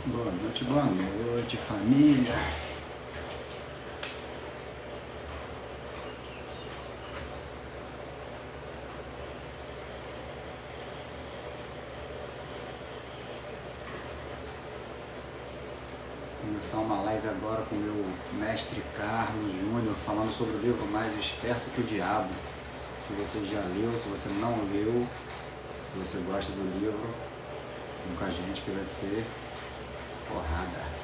boa noite, família. Vou começar uma live agora com o meu mestre Carlos Júnior, falando sobre o livro Mais Esperto que o Diabo. Se você já leu, se você não leu, se você gosta do livro, vem com a gente que vai ser porrada.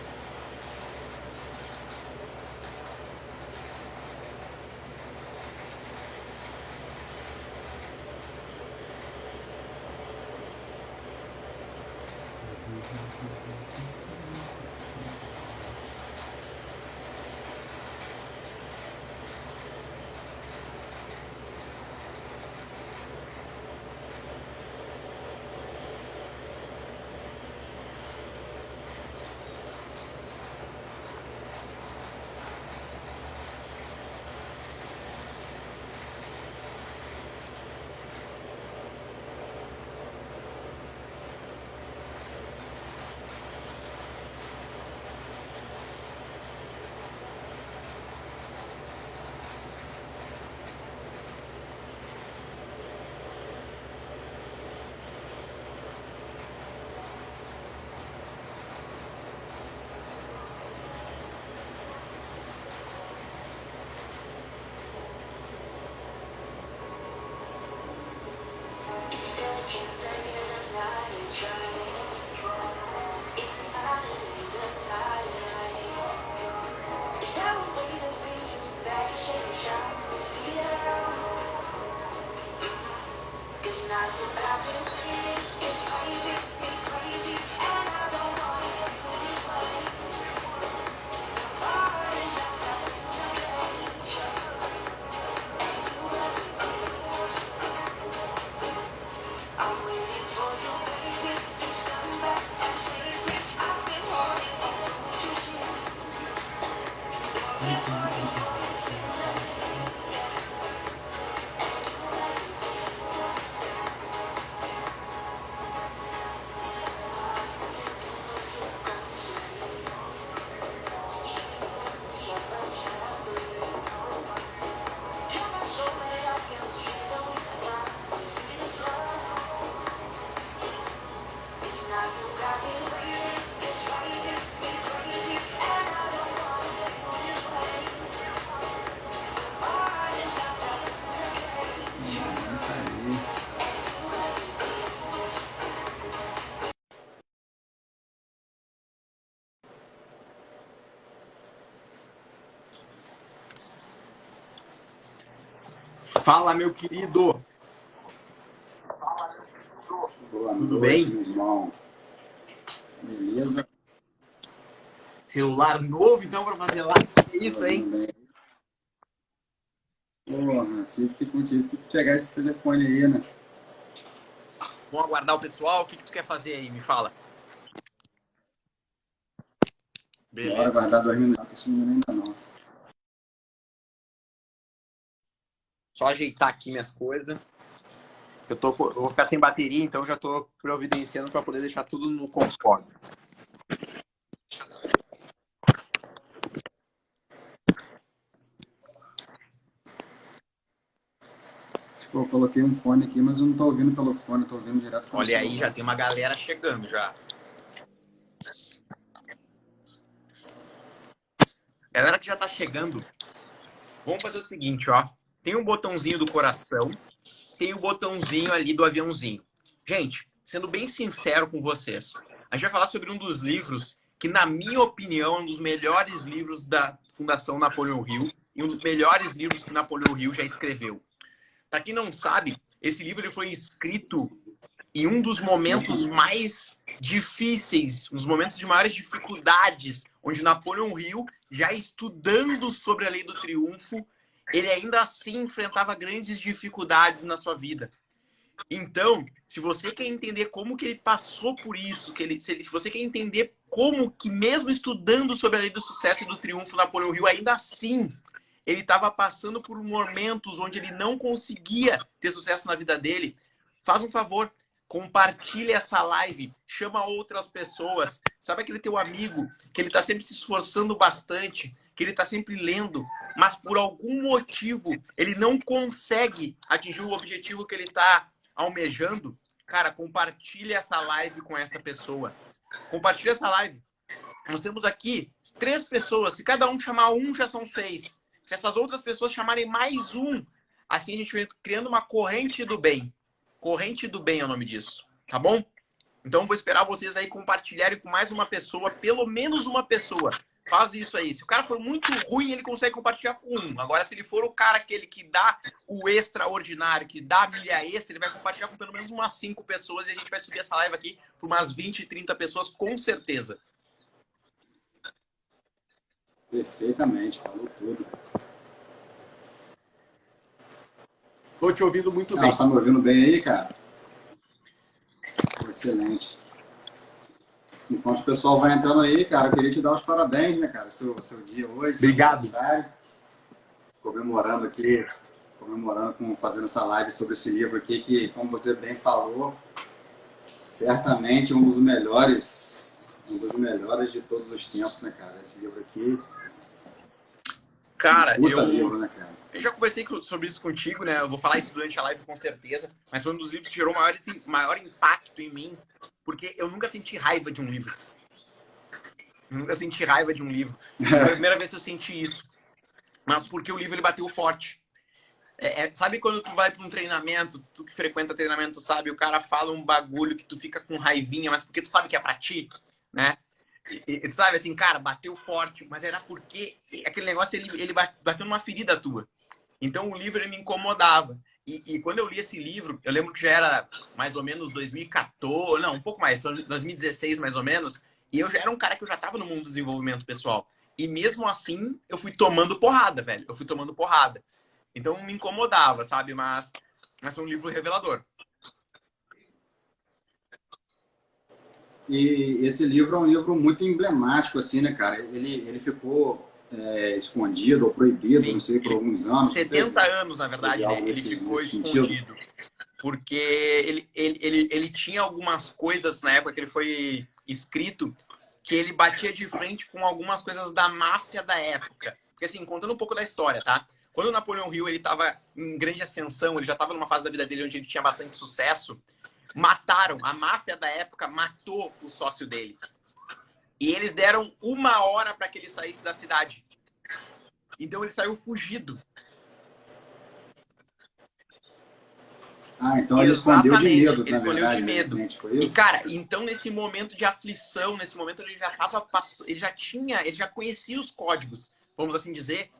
Fala, meu querido. Boa Tudo noite, bem? meu irmão. Beleza? Celular novo, então, para fazer live. É isso, hein? Porra, tive que pegar esse telefone aí, né? Vamos aguardar o pessoal. O que tu quer fazer aí? Me fala. Bora Beleza. guardar 2 minutos, esse menino ainda não. Só ajeitar aqui minhas coisas. Eu vou ficar sem bateria, então já tô providenciando para poder deixar tudo no conforto. Pô, coloquei um fone aqui, mas eu não tô ouvindo pelo fone, tô ouvindo direto pelo Olha aí, celular. já tem uma galera chegando já. Galera que já tá chegando, vamos fazer o seguinte, ó. Tem um botãozinho do coração, tem o botãozinho ali do aviãozinho. Gente, sendo bem sincero com vocês, a gente vai falar sobre um dos livros que, na minha opinião, é um dos melhores livros da Fundação Napoleão Hill e um dos melhores livros que Napoleão Hill já escreveu. Para quem não sabe, esse livro ele foi escrito em um dos momentos mais difíceis, um dos momentos de maiores dificuldades, onde Napoleão Hill, já estudando sobre a Lei do Triunfo, ele ainda assim enfrentava grandes dificuldades na sua vida. Então, se você quer entender como que ele passou por isso, se você quer entender como que mesmo estudando sobre a Lei do Sucesso e do Triunfo, Napoleão Hill, ainda assim, ele estava passando por momentos onde ele não conseguia ter sucesso na vida dele, faz um favor, compartilha essa live, chama outras pessoas. Sabe aquele teu amigo que ele tá sempre se esforçando bastante, que ele tá sempre lendo, mas por algum motivo ele não consegue atingir o objetivo que ele tá almejando? Cara, compartilha essa live com essa pessoa. Compartilha essa live. Nós temos aqui 3 pessoas. Se cada um chamar um, já são 6. Se essas outras pessoas chamarem mais um, assim a gente vai criando uma corrente do bem. Corrente do bem é o nome disso. Tá bom? Então vou esperar vocês aí compartilharem com mais uma pessoa, pelo menos uma pessoa. Faz isso aí. Se o cara for muito ruim, ele consegue compartilhar com um. Agora, se ele for o cara aquele que dá o extraordinário, que dá a milha extra, ele vai compartilhar com pelo menos umas 5 pessoas e a gente vai subir essa live aqui para umas 20, 30 pessoas, com certeza. Perfeitamente, falou tudo. Tô te ouvindo muito bem. Você tá me ouvindo bem aí, cara? Excelente. Enquanto o pessoal vai entrando aí, cara, eu queria te dar os parabéns, né, cara? Seu dia hoje, obrigado. Seu aniversário. Comemorando aqui, fazendo essa live sobre esse livro aqui, que, como você bem falou, certamente um dos melhores de todos os tempos, né, cara? Esse livro aqui. Cara, livro, né, cara? Eu já conversei sobre isso contigo, né? Eu vou falar isso durante a live com certeza, mas foi um dos livros que gerou maior impacto em mim, porque eu nunca senti raiva de um livro. Eu nunca senti raiva de um livro. Foi a primeira vez que eu senti isso. Mas porque o livro ele bateu forte. Sabe quando tu vai para um treinamento, tu que frequenta treinamento, sabe, o cara fala um bagulho que tu fica com raivinha, mas porque tu sabe que é pra ti, né? E tu sabe assim, cara, bateu forte, mas era porque aquele negócio ele bateu numa ferida tua. Então o livro ele me incomodava. E quando eu li esse livro, eu lembro que já era mais ou menos 2014, não, um pouco mais, 2016 mais ou menos, e eu já era um cara que eu já tava no mundo do desenvolvimento pessoal. E mesmo assim, eu fui tomando porrada, velho. Eu fui tomando porrada. Então me incomodava, sabe? Mas foi um livro revelador. E esse livro é um livro muito emblemático, assim, né, cara? Ele ficou escondido ou proibido, Sim. não sei, por alguns anos. 70 anos, na verdade, né? Ele ficou escondido. Porque ele tinha algumas coisas na época que ele foi escrito que ele batia de frente com algumas coisas da máfia da época. Porque, assim, contando um pouco da história, tá? Quando o Napoleão Hill, ele estava em grande ascensão, ele já estava numa fase da vida dele onde ele tinha bastante sucesso, a máfia da época matou o sócio dele. E eles deram 1 hora para que ele saísse da cidade. Então ele saiu fugido. Então ele escondeu de medo, ele escondeu de medo. Foi isso? E, cara, então nesse momento de aflição, nesse momento ele já tava ele já conhecia os códigos, vamos assim dizer.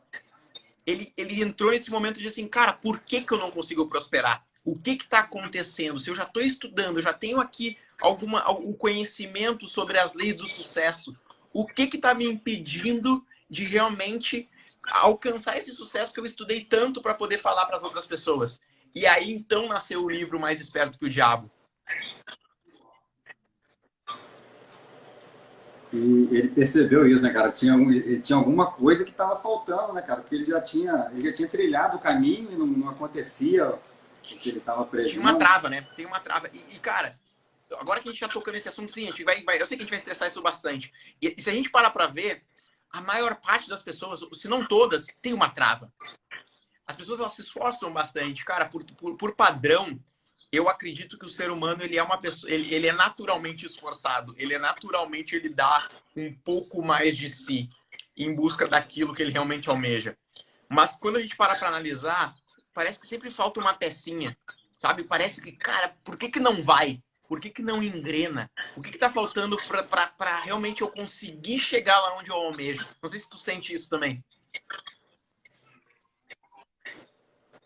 Ele entrou nesse momento de assim, cara, por que eu não consigo prosperar? O que está acontecendo? Se eu já estou estudando, eu já tenho aqui o conhecimento sobre as leis do sucesso, o que está me impedindo de realmente alcançar esse sucesso que eu estudei tanto para poder falar para as outras pessoas? E aí, então, nasceu o livro Mais Esperto que o Diabo. E ele percebeu isso, né, cara? Tinha alguma coisa que estava faltando, né, cara? Porque ele já tinha trilhado o caminho e não acontecia o que ele estava prevendo. Tinha uma trava, né? Tem uma trava. E, cara, agora que a gente já tocando nesse assunto, sim, eu sei que a gente vai estressar isso bastante. E se a gente parar para ver, a maior parte das pessoas, se não todas, tem uma trava. As pessoas, elas se esforçam bastante. Cara, por padrão, eu acredito que o ser humano, ele é uma pessoa, ele é naturalmente esforçado. Ele dá um pouco mais de si em busca daquilo que ele realmente almeja. Mas quando a gente para analisar, parece que sempre falta uma pecinha, sabe? Parece que, cara, por que não vai? Por que não engrena? O que tá faltando para realmente eu conseguir chegar lá onde eu almejo? Não sei se tu sente isso também.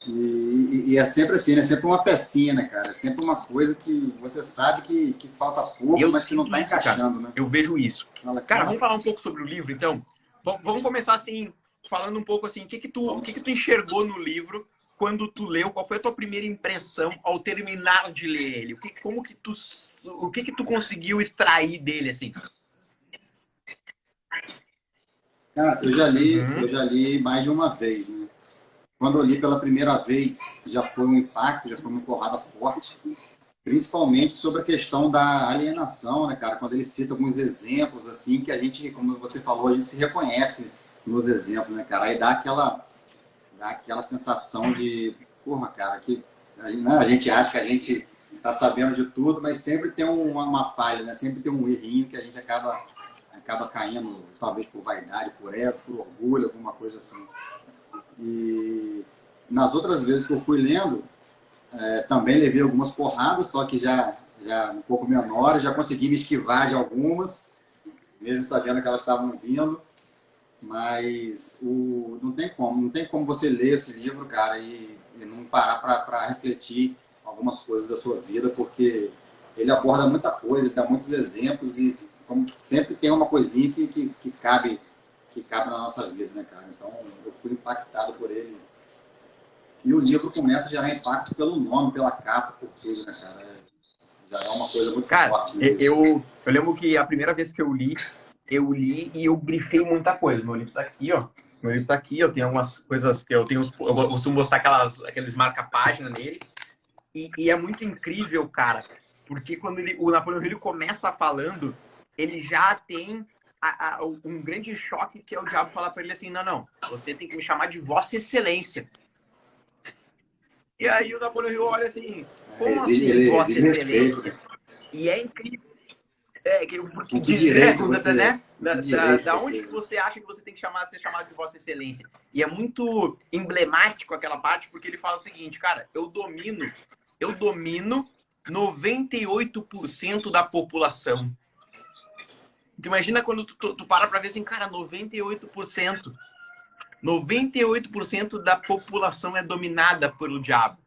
E é sempre assim, né? Sempre uma pecinha, né, cara? É sempre uma coisa que você sabe que falta pouco, mas que não tá encaixando, cara, né? Eu vejo isso. Fala, cara, vamos falar um pouco sobre o livro, então? Vamos começar assim, falando um pouco assim, o que tu enxergou no livro quando tu leu? Qual foi a tua primeira impressão ao terminar de ler ele? O que tu conseguiu extrair dele, assim? Cara, eu já li mais de uma vez, né? Quando eu li pela primeira vez, já foi um impacto, já foi uma porrada forte. Principalmente sobre a questão da alienação, né, cara? Quando ele cita alguns exemplos, assim, que a gente, como você falou, a gente se reconhece nos exemplos, né, cara? Aí dá aquela sensação de, porra, cara, que né, a gente acha que a gente tá sabendo de tudo, mas sempre tem uma falha, né? Sempre tem um errinho que a gente acaba caindo, talvez por vaidade, por ego, por orgulho, alguma coisa assim. E nas outras vezes que eu fui lendo, também levei algumas porradas, só que já um pouco menores, já consegui me esquivar de algumas, mesmo sabendo que elas estavam vindo. Mas não tem como você ler esse livro, cara, e não parar para refletir algumas coisas da sua vida, porque ele aborda muita coisa, ele dá muitos exemplos e como sempre tem uma coisinha que cabe na nossa vida, né, cara? Então eu fui impactado por ele. E o livro começa a gerar impacto pelo nome, pela capa, por tudo, né, cara? Já é uma coisa muito Cara, forte, né? eu lembro que a primeira vez que eu li e eu grifei muita coisa. Meu livro tá aqui, ó. Meu livro tá aqui, eu tenho algumas coisas que eu tenho. Eu costumo postar aqueles marca-página nele. E é muito incrível, cara, porque quando o Napoleão Hill começa falando, ele já tem um grande choque que é o diabo falar para ele assim: não, você tem que me chamar de Vossa Excelência. E aí o Napoleão Hill olha assim: como assim, Vossa Excelência? E é incrível. Com que direito você, né? Da você... onde que você acha que você tem que ser chamado de Vossa Excelência? E é muito emblemático aquela parte, porque ele fala o seguinte, cara, eu domino 98% da população. Então, imagina quando tu para pra ver assim, cara, 98%. 98% da população é dominada pelo diabo.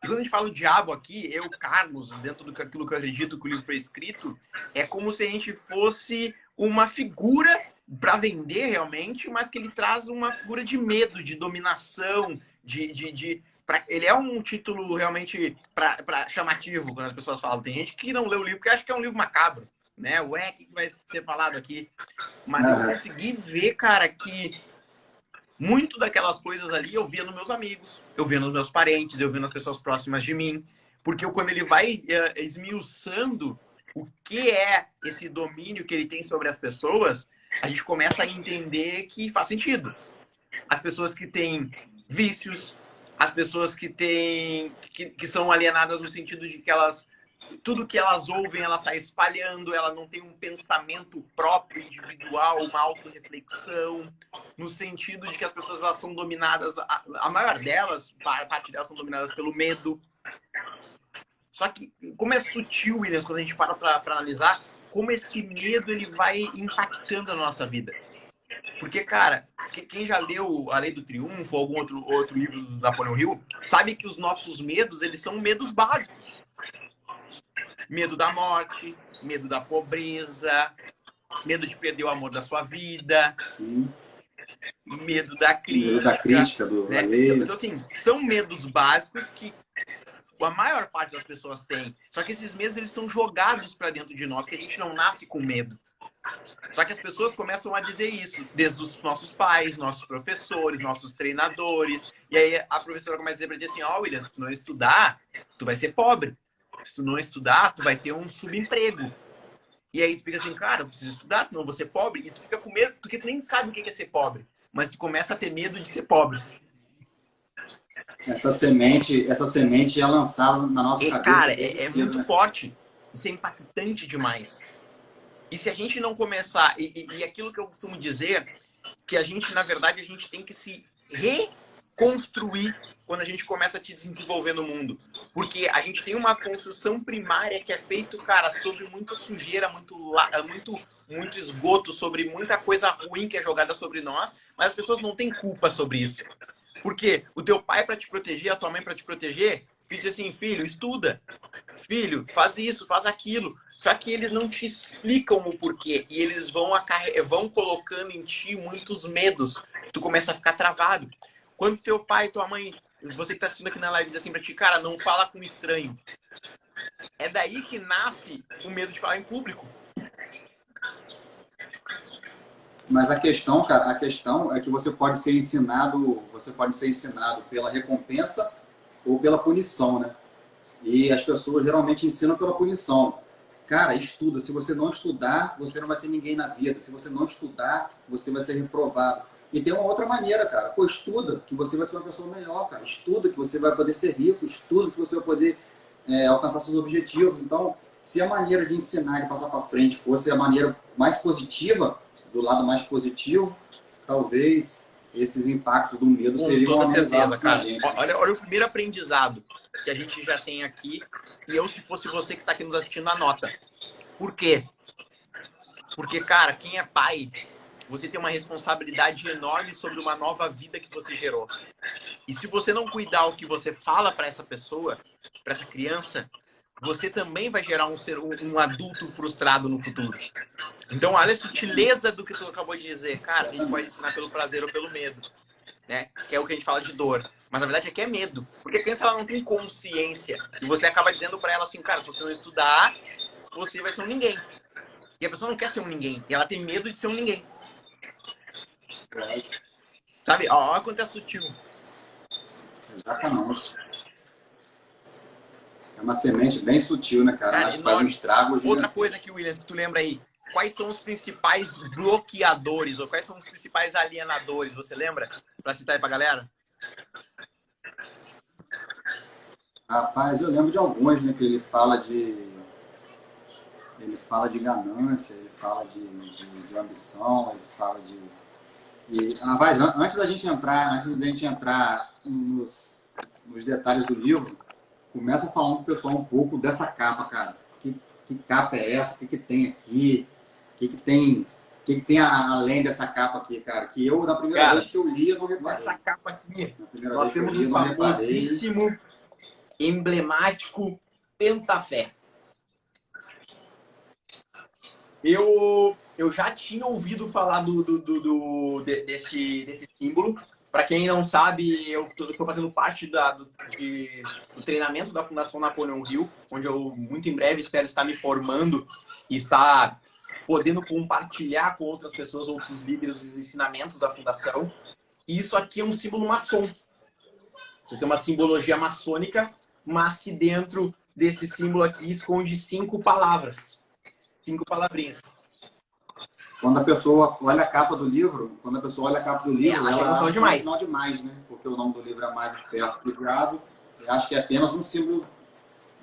E quando a gente fala do diabo aqui, eu, Carlos, dentro daquilo que eu acredito que o livro foi escrito, é como se a gente fosse uma figura para vender realmente, mas que ele traz uma figura de medo, de dominação, ele é um título realmente chamativo quando as pessoas falam. Tem gente que não lê o livro porque acha que é um livro macabro, né? Ué, o que vai ser falado aqui? Mas eu consegui ver, cara, que muito daquelas coisas ali eu via nos meus amigos, eu via nos meus parentes, eu via nas pessoas próximas de mim. Porque quando ele vai esmiuçando o que é esse domínio que ele tem sobre as pessoas, a gente começa a entender que faz sentido. As pessoas que têm vícios, as pessoas que são alienadas no sentido de que tudo que elas ouvem, ela sai espalhando, ela não tem um pensamento próprio, individual, uma autorreflexão, no sentido de que as pessoas elas são dominadas, a maior delas, parte delas são dominadas pelo medo. Só que, como é sutil, Williams, quando a gente para analisar, como esse medo ele vai impactando a nossa vida. Porque, cara, quem já leu A Lei do Triunfo ou algum outro livro do Napoleão Hill, sabe que os nossos medos, eles são medos básicos. Medo da morte, medo da pobreza, medo de perder o amor da sua vida. Sim. Medo da crítica. Medo da crítica, né? Então, assim, são medos básicos que a maior parte das pessoas tem. Só que esses medos, eles são jogados para dentro de nós, que a gente não nasce com medo. Só que as pessoas começam a dizer isso, desde os nossos pais, nossos professores, nossos treinadores. E aí a professora começa a dizer pra ti assim, William, se tu não estudar, tu vai ser pobre. Se tu não estudar, tu vai ter um subemprego. E aí tu fica assim, cara, eu preciso estudar, senão eu vou ser pobre. E tu fica com medo, porque tu nem sabe o que é ser pobre. Mas tu começa a ter medo de ser pobre. Essa semente é lançada na nossa cabeça. Cara, é muito forte. Isso é impactante demais. E se a gente não começar... E aquilo que eu costumo dizer, que a gente, na verdade, a gente tem que se reconstruir quando a gente começa a se desenvolver no mundo. Porque a gente tem uma construção primária que é feito, cara, sobre muita sujeira, muito esgoto, sobre muita coisa ruim que é jogada sobre nós, mas as pessoas não têm culpa sobre isso. Porque o teu pai para te proteger, a tua mãe para te proteger, diz assim, filho, estuda. Filho, faz isso, faz aquilo. Só que eles não te explicam o porquê. E eles vão colocando em ti muitos medos. Tu começa a ficar travado. Quando teu pai e tua mãe, você que tá assistindo aqui na live, diz assim pra ti, cara, não fala com estranho. É daí que nasce o medo de falar em público. Mas a questão, cara, é que você pode ser ensinado pela recompensa ou pela punição, né? E as pessoas geralmente ensinam pela punição. Cara, estuda. Se você não estudar, você não vai ser ninguém na vida. Se você não estudar, você vai ser reprovado. E tem uma outra maneira, cara. Pô, estuda, que você vai ser uma pessoa melhor, cara. Estuda, que você vai poder ser rico. Estuda, que você vai poder alcançar seus objetivos. Então, se a maneira de ensinar e passar para frente fosse a maneira mais positiva, do lado mais positivo, talvez esses impactos do medo Com seriam toda amenizados certeza, na cara. gente. Olha o primeiro aprendizado que a gente já tem aqui. E eu, se fosse você que está aqui nos assistindo, anota. Por quê? Porque, cara, quem é pai, você tem uma responsabilidade enorme sobre uma nova vida que você gerou. E se você não cuidar o que você fala para essa pessoa, para essa criança, você também vai gerar um adulto frustrado no futuro. Então, olha a sutileza do que tu acabou de dizer. Cara, a gente pode ensinar pelo prazer ou pelo medo, né? Que é o que a gente fala de dor. Mas, na verdade, é que é medo. Porque a criança ela não tem consciência. E você acaba dizendo para ela assim, cara, se você não estudar, você vai ser um ninguém. E a pessoa não quer ser um ninguém. E ela tem medo de ser um ninguém. Sabe? Olha quanto é sutil. Exatamente. É uma semente bem sutil, né, cara? Cara, Mas que faz um enorme. estrago Outra gigantesco. coisa que, Williams, que tu lembra aí. Quais são os principais bloqueadores ou quais são os principais alienadores, você lembra? Pra citar aí pra galera? Rapaz, eu lembro de alguns, né, que ele fala de ganância, ele fala de ambição, ele fala de... E, rapaz, antes da gente entrar nos detalhes do livro, começa falando pro pessoal um pouco dessa capa, cara. Que capa é essa? O que tem aqui? O que tem além dessa capa aqui, cara? Que eu, na primeira vez que eu li, eu não reparei. Nessa capa aqui, Na primeira nós vez que eu temos li, o eu não reparei. famosíssimo, emblemático Pentafé. Eu já tinha ouvido falar desse símbolo. Para quem não sabe, eu estou fazendo parte do treinamento da Fundação Napoleão Hill, onde eu muito em breve espero estar me formando e estar podendo compartilhar com outras pessoas, outros líderes, os ensinamentos da Fundação. E isso aqui é um símbolo maçom. Isso aqui é uma simbologia maçônica, mas que dentro desse símbolo aqui esconde 5 palavras. 5 palavrinhas. Quando a pessoa olha a capa do livro, ela chama acha que é um demais. sinal demais, né? Porque o nome do livro é Mais Esperto que o Diabo. E acho que é apenas um símbolo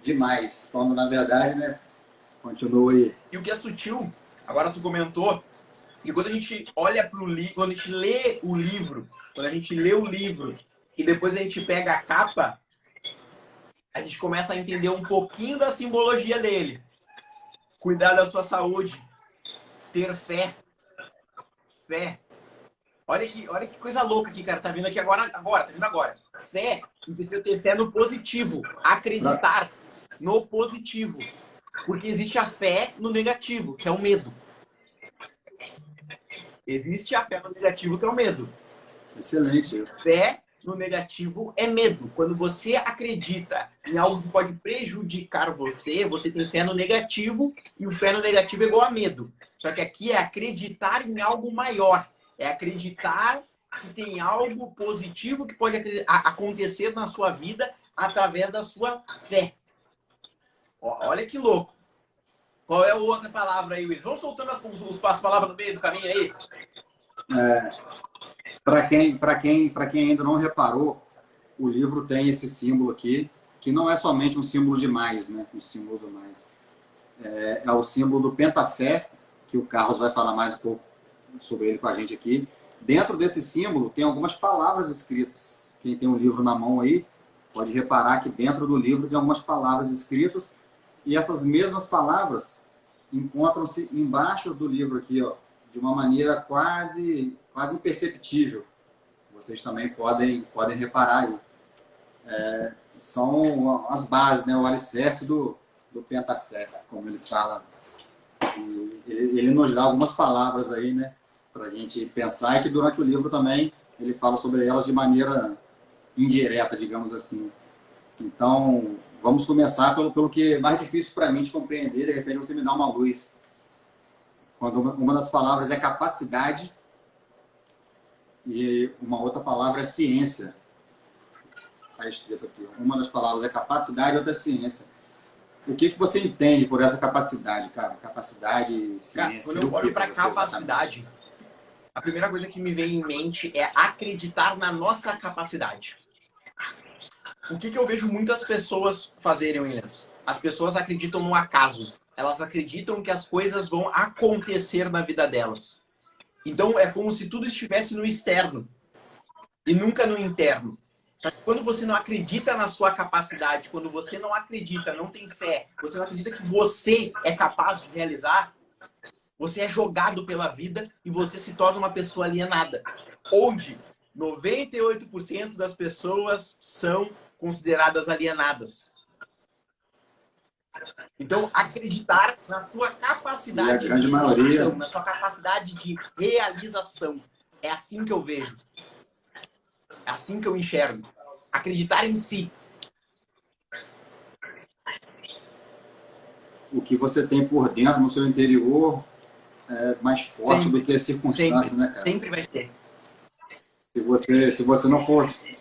demais. Quando, na verdade, né? Continua aí. E o que é sutil, agora tu comentou, que quando a gente olha para o livro, quando a gente lê o livro, e depois a gente pega a capa, a gente começa a entender um pouquinho da simbologia dele. Cuidar da sua saúde, ter fé. Fé. Olha que coisa louca aqui, cara. Tá vindo aqui agora. Tá vindo agora. Fé. Precisa ter fé no positivo. Acreditar no positivo. Porque existe a fé no negativo, que é o medo. Existe a fé no negativo, que é o medo. Excelente. Fé no negativo é medo. Quando você acredita em algo que pode prejudicar você, você tem fé no negativo, e o fé no negativo é igual a medo. Só que aqui é acreditar em algo maior. É acreditar que tem algo positivo que pode acontecer na sua vida através da sua fé. Olha que louco. Qual é a outra palavra aí, Willis? Vamos soltando as palavras no meio do caminho aí? Para quem ainda não reparou, o livro tem esse símbolo aqui, que não é somente um símbolo de mais, né? Um símbolo do mais. É o símbolo do Pentafé, que o Carlos vai falar mais um pouco sobre ele com a gente aqui. Dentro desse símbolo tem algumas palavras escritas. Quem tem o livro na mão aí pode reparar que dentro do livro tem algumas palavras escritas, e essas mesmas palavras encontram-se embaixo do livro aqui, ó, de uma maneira quase imperceptível. Vocês também podem reparar aí. São as bases, né, o alicerce do Pentafé, como ele fala. E ele nos dá algumas palavras aí, né, para a gente pensar, e que durante o livro também ele fala sobre elas de maneira indireta, digamos assim. Então, vamos começar pelo que é mais difícil para mim de compreender. De repente você me dá uma luz. Quando uma das palavras é capacidade e uma outra palavra é ciência. tá escrito aqui. Uma das palavras é capacidade, outra é ciência. O que você entende por essa capacidade, cara? Capacidade, Cara, ciência. quando eu olho para capacidade, exatamente? a primeira coisa que me vem em mente é acreditar na nossa capacidade. O que eu vejo muitas pessoas fazerem, Williams? As pessoas acreditam no acaso. Elas acreditam que as coisas vão acontecer na vida delas. Então é como se tudo estivesse no externo e nunca no interno. Só que quando você não acredita na sua capacidade, quando você não acredita, não tem fé, você não acredita que você é capaz de realizar, você é jogado pela vida e você se torna uma pessoa alienada. Onde 98% das pessoas são consideradas alienadas. Então, acreditar na sua capacidade E a grande de maioria, execução, na sua capacidade de realização. É assim que eu vejo. É assim que eu enxergo. Acreditar em si. o que você tem por dentro, no seu interior, é mais forte Sempre, do que as circunstâncias, né, cara? sempre vai ser. Se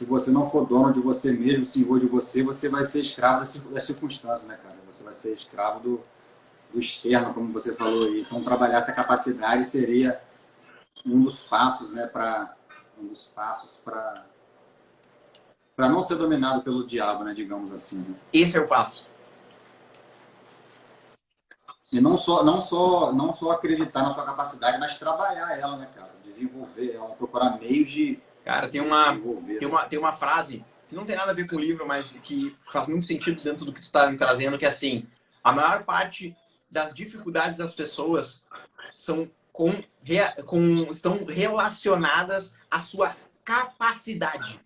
você não for dono de você mesmo, senhor de você, você vai ser escravo das circunstâncias, né, cara? Você vai ser escravo do externo, como você falou aí. Então, trabalhar essa capacidade seria um dos passos, né, para não ser dominado pelo diabo, né, digamos assim. Né? Esse é o passo. E não só acreditar na sua capacidade, mas trabalhar ela, né, cara? Desenvolver ela, procurar meios de Cara, desenvolver. tem uma frase que não tem nada a ver com o livro, mas que faz muito sentido dentro do que tu está me trazendo, que é assim, a maior parte das dificuldades das pessoas são estão relacionadas à sua capacidade.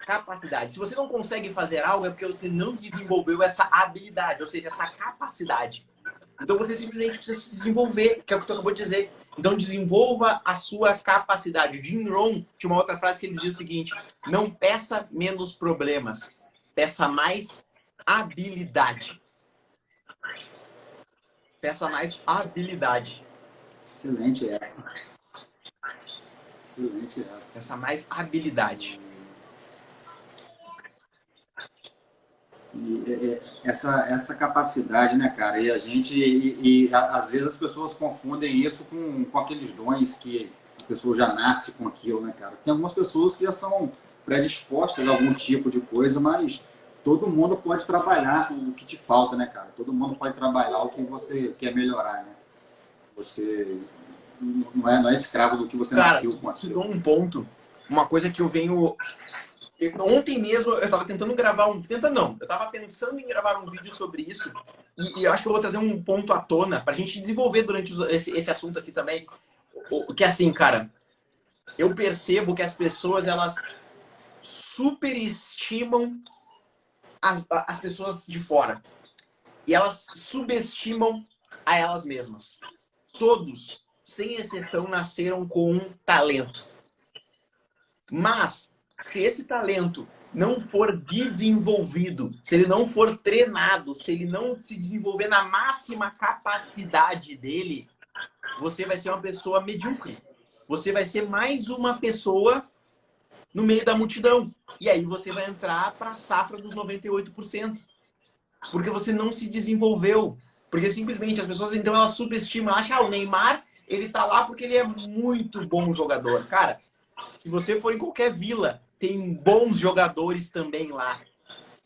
Capacidade. Se você não consegue fazer algo, é porque você não desenvolveu essa habilidade, ou seja, essa capacidade. Então você simplesmente precisa se desenvolver, que é o que tu acabou de dizer. Então desenvolva a sua capacidade. O Jim Rohn tinha uma outra frase que ele dizia o seguinte: não peça menos problemas, peça mais habilidade. Peça mais habilidade. Excelente essa. Excelente essa. Peça mais habilidade. E essa capacidade, né, cara? E a gente, às vezes as pessoas confundem isso com aqueles dons que a pessoa já nasce com aquilo, né, cara? Tem algumas pessoas que já são predispostas a algum tipo de coisa, mas todo mundo pode trabalhar com o que te falta, né, cara? Todo mundo pode trabalhar o que você quer melhorar, né? Você não é escravo do que você nasceu com te aquilo. dou um ponto, uma coisa que eu venho. Ontem mesmo eu estava tentando gravar um. Tentando não, eu estava pensando em gravar um vídeo sobre isso. E eu acho que eu vou trazer um ponto à tona para a gente desenvolver durante esse assunto aqui também. Que é assim, cara, eu percebo que as pessoas elas superestimam as pessoas de fora. E elas subestimam a elas mesmas. Todos, sem exceção, nasceram com um talento. Mas, se esse talento não for desenvolvido, se ele não for treinado, se ele não se desenvolver na máxima capacidade dele, você vai ser uma pessoa medíocre. Você vai ser mais uma pessoa no meio da multidão. E aí você vai entrar para a safra dos 98%. Porque você não se desenvolveu. Porque simplesmente as pessoas, então, elas subestimam. Acham, o Neymar, ele tá lá porque ele é muito bom jogador. Cara, se você for em qualquer vila, tem bons jogadores também lá.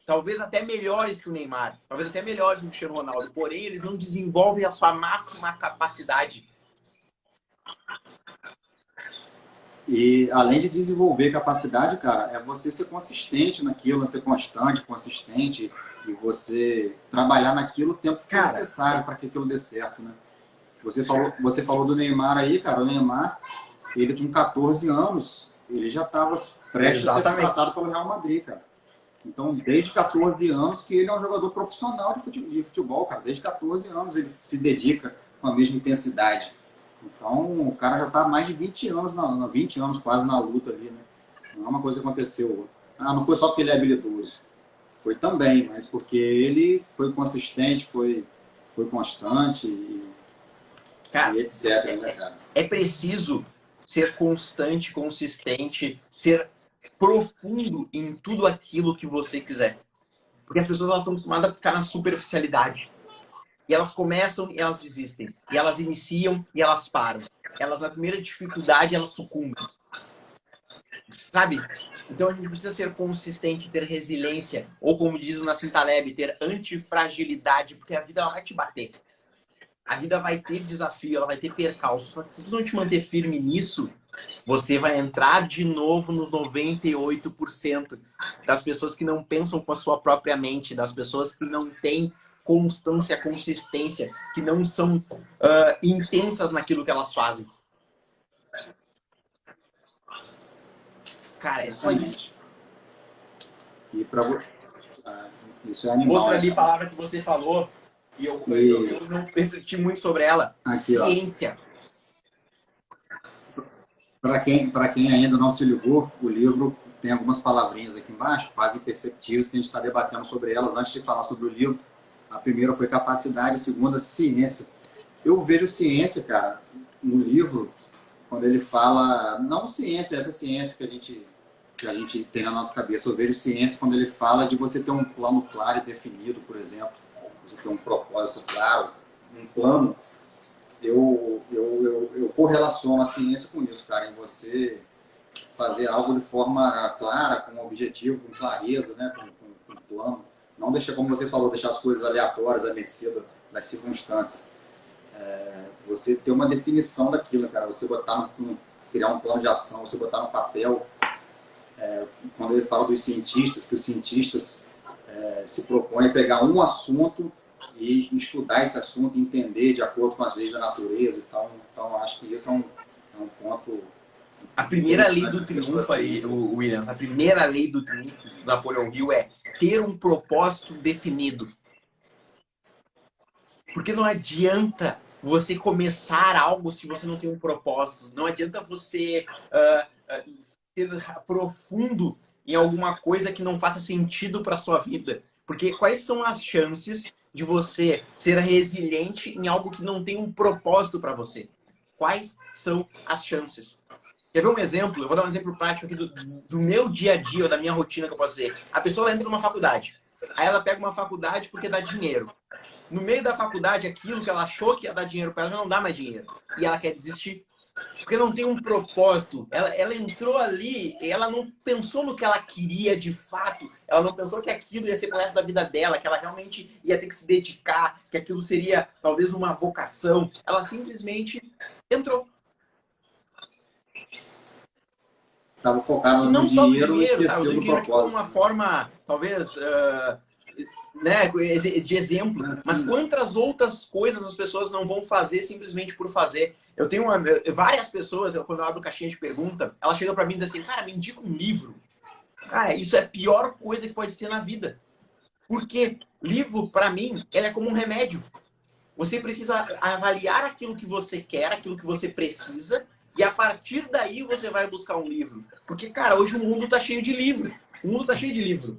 Talvez até melhores que o Neymar. Talvez até melhores que o Cristiano Ronaldo. Porém, eles não desenvolvem a sua máxima capacidade. E além de desenvolver capacidade, cara, é você ser consistente naquilo, ser constante, consistente e você trabalhar naquilo o tempo que for necessário para que aquilo dê certo, né? Você falou do Neymar aí, cara. O Neymar, ele com 14 anos, ele já estava prestes a ser contratado pelo Real Madrid, cara. Então, desde 14 anos que ele é um jogador profissional de futebol, cara. Desde 14 anos ele se dedica com a mesma intensidade. Então, o cara já está há mais de 20 anos, 20 anos quase na luta ali, né? Não é uma coisa que aconteceu. Não foi só porque ele é habilidoso. Foi também, mas porque ele foi consistente, foi constante cara, e etc. Né, cara? É preciso ser constante, consistente, ser profundo em tudo aquilo que você quiser. Porque as pessoas elas estão acostumadas a ficar na superficialidade. E elas começam e elas desistem. E elas iniciam e elas param. Elas, na primeira dificuldade, elas sucumbem. Sabe? Então a gente precisa ser consistente, ter resiliência. Ou como diz o Nassim Taleb, ter antifragilidade. Porque a vida ela vai te bater. A vida vai ter desafio, ela vai ter percalços. Só que se tu não te manter firme nisso, você vai entrar de novo nos 98% das pessoas que não pensam com a sua própria mente, das pessoas que não têm constância, consistência, que não são intensas naquilo que elas fazem. Cara, é só isso. E para isso é animal. Outra ali palavra que você falou, e eu não refleti muito sobre ela, aqui, ciência. Para quem ainda não se ligou, o livro tem algumas palavrinhas aqui embaixo, quase imperceptíveis, que a gente está debatendo sobre elas antes de falar sobre o livro. A primeira foi capacidade, a segunda, ciência. Eu vejo ciência, cara, no livro, quando ele fala, não ciência, essa ciência que a gente tem na nossa cabeça. Eu vejo ciência quando ele fala de você ter um plano claro e definido, por exemplo, você ter um propósito claro, um plano. Eu correlaciono a ciência com isso, cara, em você fazer algo de forma clara, com um objetivo, com clareza, né, com um plano. Não deixar, como você falou, deixar as coisas aleatórias à mercê das circunstâncias. Você ter uma definição daquilo, cara, você criar um plano de ação, você botar no papel. Quando ele fala dos cientistas, que os cientistas se propõem a pegar um assunto e estudar esse assunto, entender de acordo com as leis da natureza e tal. Então, acho que isso é um ponto. A primeira lei do triunfo aí, Williams, a primeira lei do triunfo do Napoleão Hill é ter um propósito definido. Porque não adianta você começar algo se você não tem um propósito. Não adianta você ser profundo em alguma coisa que não faça sentido para sua vida. Porque quais são as chances de você ser resiliente em algo que não tem um propósito para você? Quais são as chances? Quer ver um exemplo? Eu vou dar um exemplo prático aqui do meu dia a dia, ou da minha rotina que eu posso dizer. A pessoa entra numa faculdade. Aí ela pega uma faculdade porque dá dinheiro. No meio da faculdade, aquilo que ela achou que ia dar dinheiro para ela já não dá mais dinheiro. E ela quer desistir. Porque não tem um propósito. Ela entrou ali, ela não pensou no que ela queria de fato. Ela não pensou que aquilo ia ser o resto da vida dela, que ela realmente ia ter que se dedicar, que aquilo seria talvez uma vocação. Ela simplesmente entrou. Estava focado no dinheiro e esqueceu do propósito. Como uma forma, talvez, né, de exemplo. Mas quantas outras coisas as pessoas não vão fazer simplesmente por fazer? Eu tenho várias pessoas, quando eu abro caixinha de pergunta, elas chegam para mim e dizem assim, cara, me indica um livro. Cara, isso é a pior coisa que pode ter na vida. Porque livro, para mim, ele é como um remédio. Você precisa avaliar aquilo que você quer, aquilo que você precisa, e a partir daí você vai buscar um livro. Porque, cara, hoje o mundo tá cheio de livro. O mundo tá cheio de livro.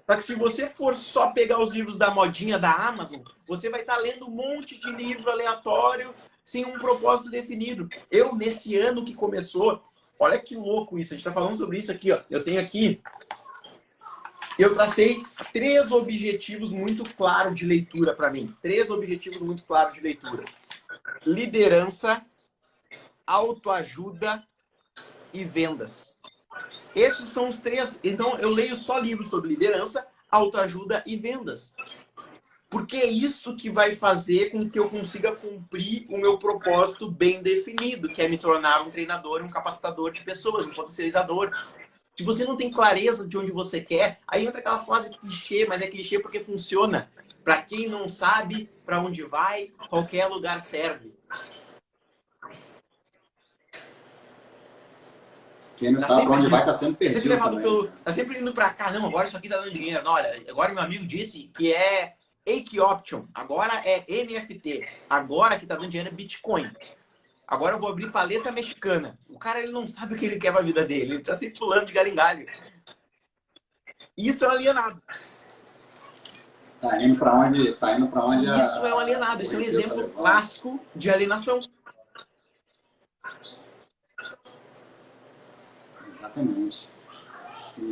Só que se você for só pegar os livros da modinha da Amazon, você vai estar lendo um monte de livro aleatório, sem um propósito definido. Eu, nesse ano que começou, olha que louco isso. A gente tá falando sobre isso aqui, ó. Eu tenho aqui... Eu tracei 3 objetivos muito claros de leitura para mim. 3 objetivos muito claros de leitura. Liderança, autoajuda e vendas. Esses são os 3. Então, eu leio só livros sobre liderança, autoajuda e vendas. Porque é isso que vai fazer com que eu consiga cumprir o meu propósito bem definido, que é me tornar um treinador, um capacitador de pessoas, um potencializador. Se você não tem clareza de onde você quer, aí entra aquela frase clichê, mas é clichê porque funciona. Para quem não sabe para onde vai, qualquer lugar serve. Quem não sabe para onde vai está sempre perdido. Tá sempre indo para cá. Não, agora isso aqui tá dando dinheiro. Não, olha, agora meu amigo disse que é Ake Option. Agora é NFT. Agora que tá dando dinheiro é Bitcoin. Agora eu vou abrir paleta mexicana. O cara, ele não sabe o que ele quer pra vida dele. Ele tá sempre pulando de galho em galho. Isso é um alienado. Tá indo pra onde Isso é um alienado. Isso é um exemplo clássico de alienação. Exatamente.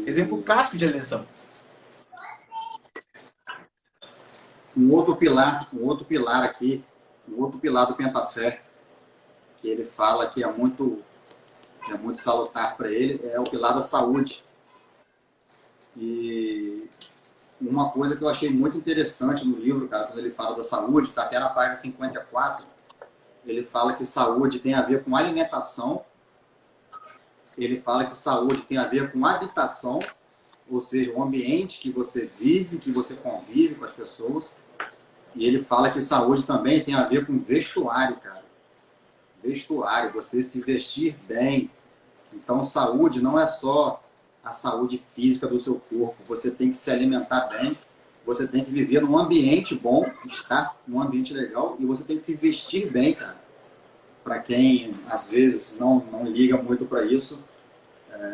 Exemplo clássico de alienação. Um outro pilar aqui, um outro pilar do Pentafé, que ele fala que é muito salutar para ele, é o pilar da saúde. E uma coisa que eu achei muito interessante no livro, cara, quando ele fala da saúde, está até na página 54, ele fala que saúde tem a ver com alimentação, ele fala que saúde tem a ver com habitação, ou seja, o ambiente que você vive, que você convive com as pessoas. E ele fala que saúde também tem a ver com vestuário, cara. Vestuário, você se vestir bem. Então, saúde não é só a saúde física do seu corpo. Você tem que se alimentar bem, você tem que viver num ambiente bom, estar num ambiente legal, e você tem que se vestir bem, cara. Para quem, às vezes, não liga muito para isso,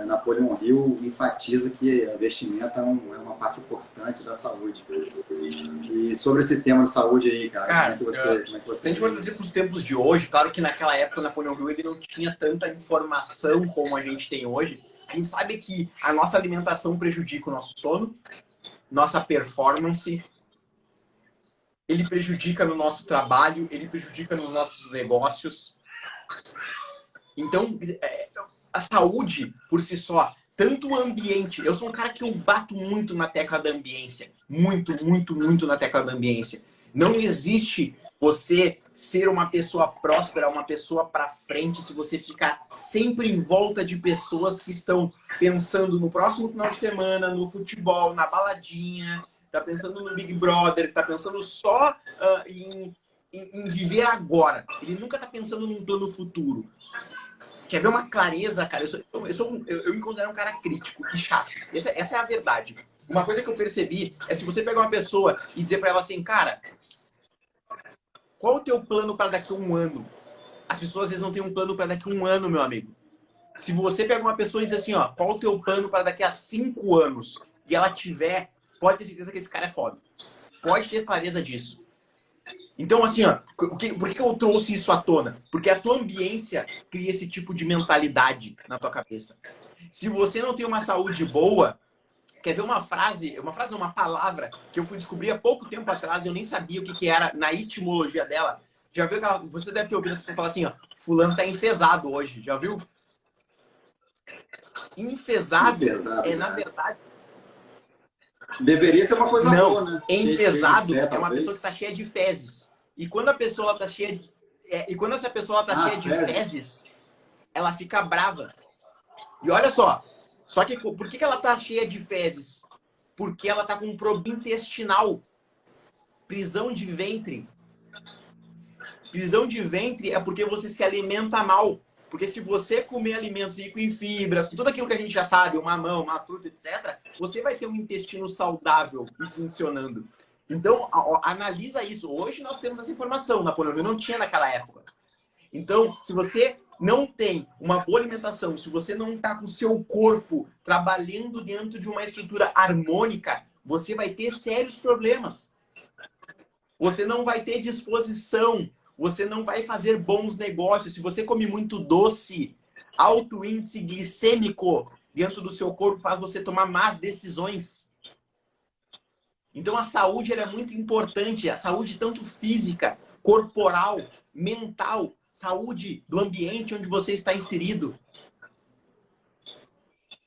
Napoleão Hill enfatiza que a vestimenta é uma parte importante da saúde. E sobre esse tema de saúde aí, cara, como é que você se a gente for trazer para os tempos de hoje, claro que naquela época o Napoleão Hill ele não tinha tanta informação como a gente tem hoje. A gente sabe que a nossa alimentação prejudica o nosso sono, nossa performance, ele prejudica no nosso trabalho, ele prejudica nos nossos negócios. Então, a saúde, por si só, tanto o ambiente... Eu sou um cara que eu bato muito na tecla da ambiência. Muito, muito, muito na tecla da ambiência. Não existe você ser uma pessoa próspera, uma pessoa para frente, se você ficar sempre em volta de pessoas que estão pensando no próximo final de semana, no futebol, na baladinha, tá pensando no Big Brother, tá pensando só em viver agora. Ele nunca tá pensando num plano futuro. Quer ver uma clareza, cara? Eu me considero um cara crítico e chato. Essa é a verdade. Uma coisa que eu percebi é se você pegar uma pessoa e dizer pra ela assim, cara, qual o teu plano para daqui a um ano? As pessoas às vezes não têm um plano para daqui a um ano, meu amigo. Se você pega uma pessoa e diz assim, ó, qual o teu plano para daqui a 5 anos? E ela tiver, pode ter certeza que esse cara é foda. Pode ter clareza disso. Então, assim, ó, por que eu trouxe isso à tona? Porque a tua ambiência cria esse tipo de mentalidade na tua cabeça. Se você não tem uma saúde boa, quer ver uma palavra que eu fui descobrir há pouco tempo atrás, eu nem sabia o que era na etimologia dela. Já viu aquela, você deve ter ouvido as pessoas falar assim, ó, fulano tá enfesado hoje, já viu? Enfesado é, na verdade... Deveria ser uma coisa boa, né? Enfesado é uma pessoa que está cheia de fezes. E quando a pessoa está cheia de... e quando essa pessoa está cheia de fezes, ela fica brava. E olha só que por que ela está cheia de fezes? Porque ela está com um problema intestinal. Prisão de ventre. Prisão de ventre é porque você se alimenta mal. Porque se você comer alimentos ricos em fibras, tudo aquilo que a gente já sabe, uma mamão, uma fruta, etc., você vai ter um intestino saudável e funcionando. Então, analisa isso. Hoje nós temos essa informação, Napoleão Hill não tinha naquela época. Então, se você não tem uma boa alimentação, se você não está com o seu corpo trabalhando dentro de uma estrutura harmônica, você vai ter sérios problemas. Você não vai ter disposição. Você não vai fazer bons negócios. Se você come muito doce, alto índice glicêmico dentro do seu corpo faz você tomar más decisões. Então a saúde ela é muito importante. A saúde tanto física, corporal, mental, saúde do ambiente onde você está inserido.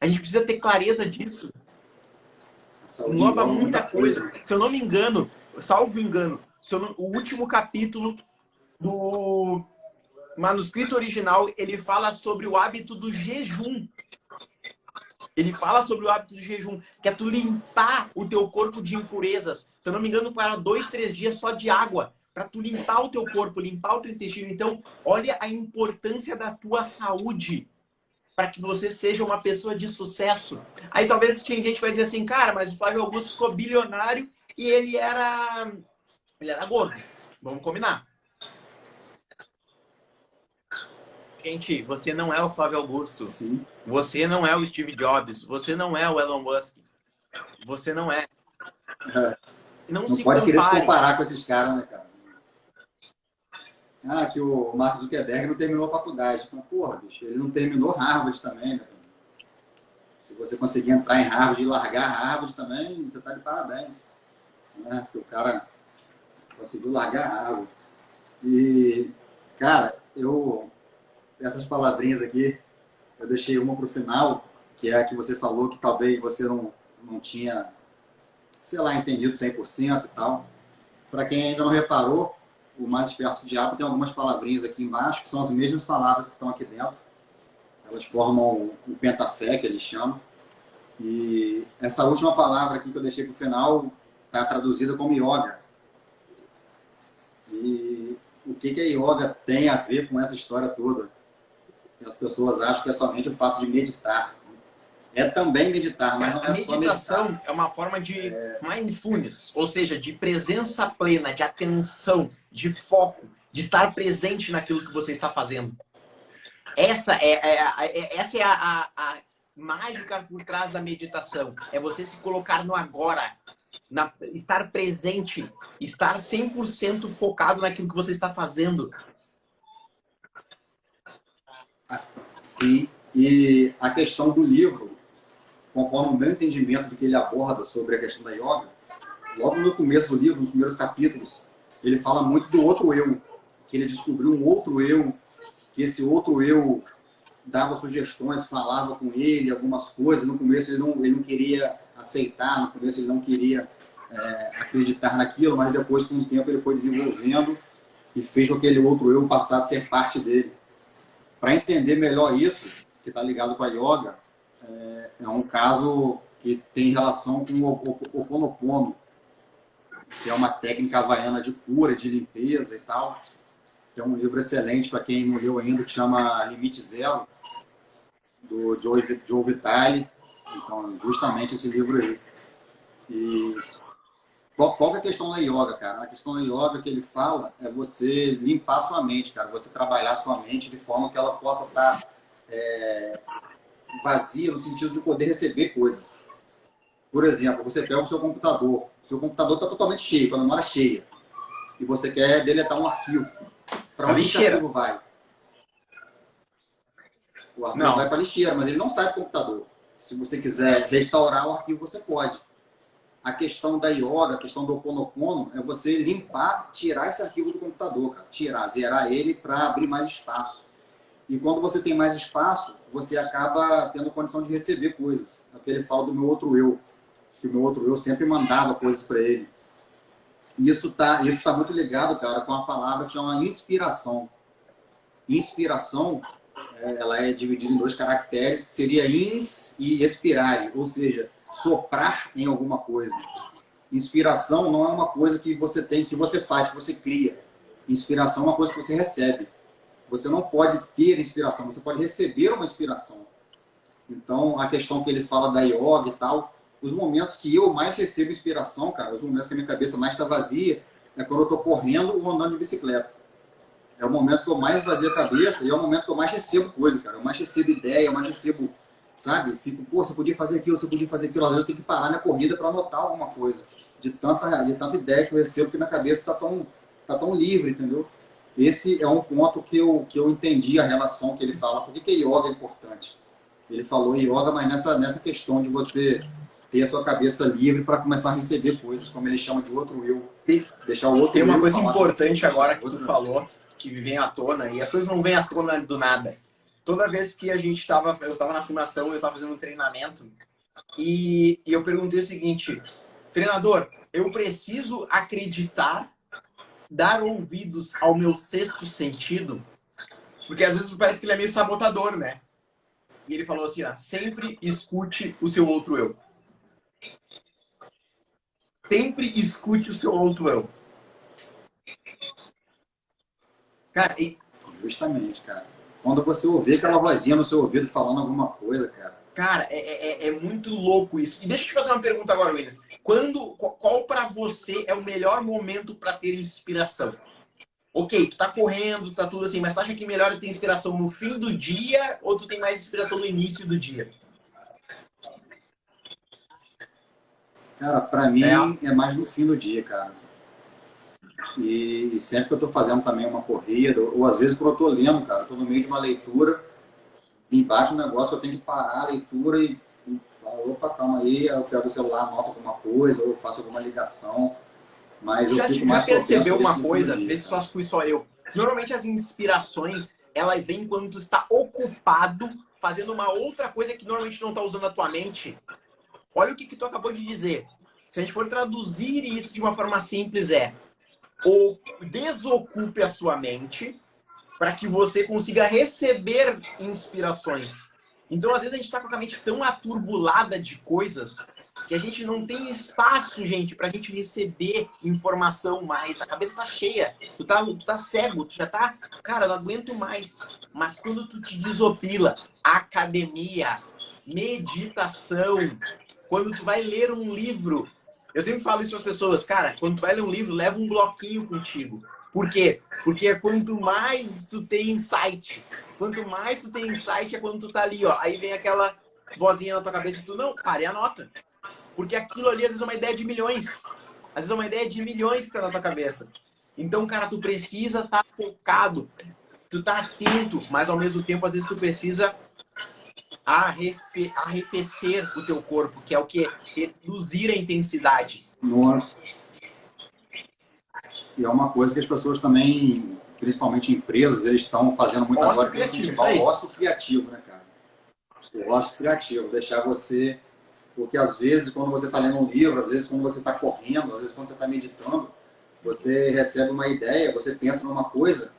A gente precisa ter clareza disso. Engloba muita coisa. Se eu não me engano, salvo engano, o último capítulo do manuscrito original, ele fala sobre o hábito do jejum. Ele fala sobre o hábito do jejum, que é tu limpar o teu corpo de impurezas. Se eu não me engano, para 2, 3 dias só de água, para tu limpar o teu corpo, limpar o teu intestino. Então, olha a importância da tua saúde para que você seja uma pessoa de sucesso. Aí talvez tinha gente que vai dizer assim, cara, mas o Flávio Augusto ficou bilionário e ele era gordo. Vamos combinar. Gente, você não é o Flávio Augusto. Sim. Você não é o Steve Jobs. Você não é o Elon Musk. Você não é. Não se pode querer se comparar com esses caras, né, cara? Ah, que o Mark Zuckerberg não terminou a faculdade. Mas, porra, bicho, ele não terminou Harvard também, né? Se você conseguir entrar em Harvard e largar Harvard também, você está de parabéns. Né? Porque o cara conseguiu largar Harvard. E, cara, essas palavrinhas aqui, eu deixei uma para o final, que é a que você falou que talvez você não tinha, sei lá, entendido 100% e tal. Para quem ainda não reparou, o Mais Esperto que o Diabo tem algumas palavrinhas aqui embaixo, que são as mesmas palavras que estão aqui dentro. Elas formam o pentafé, que eles chamam. E essa última palavra aqui que eu deixei para o final está traduzida como yoga. E o que a yoga tem a ver com essa história toda? As pessoas acham que é somente o fato de meditar. É também meditar, mas não é só meditar. A meditação é uma forma de mindfulness, ou seja, de presença plena, de atenção, de foco, de estar presente naquilo que você está fazendo. Essa é a mágica por trás da meditação. É você se colocar no agora, estar presente, estar 100% focado naquilo que você está fazendo. Sim, e a questão do livro, conforme o meu entendimento do que ele aborda sobre a questão da yoga, logo no começo do livro, nos primeiros capítulos, ele fala muito do outro eu, que ele descobriu um outro eu, que esse outro eu dava sugestões, falava com ele algumas coisas. No começo ele não queria aceitar, no começo ele não queria acreditar naquilo, mas depois, com o tempo, ele foi desenvolvendo e fez com que aquele outro eu passar a ser parte dele. Para entender melhor isso, que está ligado com a yoga, é um caso que tem relação com o Ho'oponopono, que é uma técnica havaiana de cura, de limpeza e tal. Que é um livro excelente para quem não leu ainda, que chama Limite Zero, do Joe Vitale. Então, justamente esse livro aí. E qual que é a questão da yoga, cara? A questão da yoga que ele fala é você limpar sua mente, cara. Você trabalhar sua mente de forma que ela possa estar vazia, no sentido de poder receber coisas. Por exemplo, você pega o seu computador está totalmente cheio, com a memória cheia, e você quer deletar um arquivo. Para onde esse arquivo vai? O arquivo vai para a lixeira, mas ele não sai do computador. Se você quiser restaurar o arquivo, você pode. A questão da yoga, a questão do Ho'oponopono, é você limpar, tirar esse arquivo do computador, cara. Tirar, zerar ele para abrir mais espaço. E quando você tem mais espaço, você acaba tendo condição de receber coisas. É o que ele fala do meu outro eu. Que o meu outro eu sempre mandava coisas para ele. E isso tá muito ligado, cara, com a palavra que chama inspiração. Inspiração, ela é dividida em 2 caracteres, que seria ins e expirare, ou seja, soprar em alguma coisa. Inspiração não é uma coisa que você tem, que você faz, que você cria. Inspiração é uma coisa que você recebe. Você não pode ter inspiração, você pode receber uma inspiração. Então, a questão que ele fala da yoga e tal, os momentos que eu mais recebo inspiração, cara, os momentos que a minha cabeça mais está vazia, é quando eu estou correndo ou andando de bicicleta. É o momento que eu mais vazio a cabeça e é o momento que eu mais recebo coisa, cara. Eu mais recebo ideia, eu mais recebo, sabe? Fico, pô, você podia fazer aquilo, você podia fazer aquilo. Às vezes eu tenho que parar minha corrida para anotar alguma coisa. De tanta ideia que eu recebo, que minha cabeça tá tão livre, entendeu? Esse é um ponto que eu entendi a relação que ele fala. Por que yoga é importante? Ele falou yoga, mas nessa questão de você ter a sua cabeça livre para começar a receber coisas, como ele chama de outro eu. Deixar o outro Tem uma eu coisa falar importante agora que tu falou, que vem à tona, e as coisas não vêm à tona do nada. Toda vez que eu estava na fundação, eu estava fazendo um treinamento, e eu perguntei o seguinte: treinador, eu preciso acreditar, dar ouvidos ao meu 6º sentido? Porque às vezes parece que ele é meio sabotador, né? E ele falou assim, ó, sempre escute o seu outro eu. Sempre escute o seu outro eu. Cara, Justamente, cara. Quando você ouvir aquela vozinha no seu ouvido falando alguma coisa, cara. Cara, é muito louco isso. E deixa eu te fazer uma pergunta agora, Willis. Qual para você é o melhor momento para ter inspiração? Ok, tu tá correndo, tá tudo assim, mas tu acha que melhor é ter inspiração no fim do dia ou tu tem mais inspiração no início do dia? Cara, pra mim é mais no fim do dia, cara. E sempre que eu tô fazendo também uma corrida, ou às vezes quando eu tô lendo, cara, eu tô no meio de uma leitura, me bate um negócio, eu tenho que parar a leitura e opa, calma aí, eu pego o celular, anoto alguma coisa, ou faço alguma ligação, mas eu fico Já mais percebeu propenso a uma isso no fim do coisa? dia, Vê se cara. só fui só eu. Normalmente as inspirações, ela vem quando tu está ocupado fazendo uma outra coisa que normalmente não está usando a tua mente. Olha o que tu acabou de dizer. Se a gente for traduzir isso de uma forma simples, ou desocupe a sua mente para que você consiga receber inspirações. Então, às vezes, a gente está com a mente tão aturbulada de coisas que a gente não tem espaço, gente, para a gente receber informação mais. A cabeça tá cheia, tu tá cego, tu já tá, cara, não aguento mais. Mas quando tu te desopila, academia, meditação, quando tu vai ler um livro, eu sempre falo isso para as pessoas, cara, quando tu vai ler um livro, leva um bloquinho contigo. Por quê? Porque quanto mais tu tem insight, é quando tu tá ali, ó. Aí vem aquela vozinha na tua cabeça e tu, não, para e anota. Porque aquilo ali, às vezes, é uma ideia de milhões. Às vezes é uma ideia de milhões que tá na tua cabeça. Então, cara, tu precisa estar focado. Tu tá atento, mas ao mesmo tempo, às vezes, tu precisa arrefecer o teu corpo, que é o quê? Reduzir a intensidade. No- E é uma coisa que as pessoas também, principalmente empresas, eles estão fazendo muito Ócio agora, que é criativo, incentivar isso o aí. ócio criativo, né, cara? O ócio criativo, deixar você... Porque às vezes, quando você está lendo um livro, às vezes, quando você está correndo, às vezes, quando você está meditando, você recebe uma ideia, você pensa numa coisa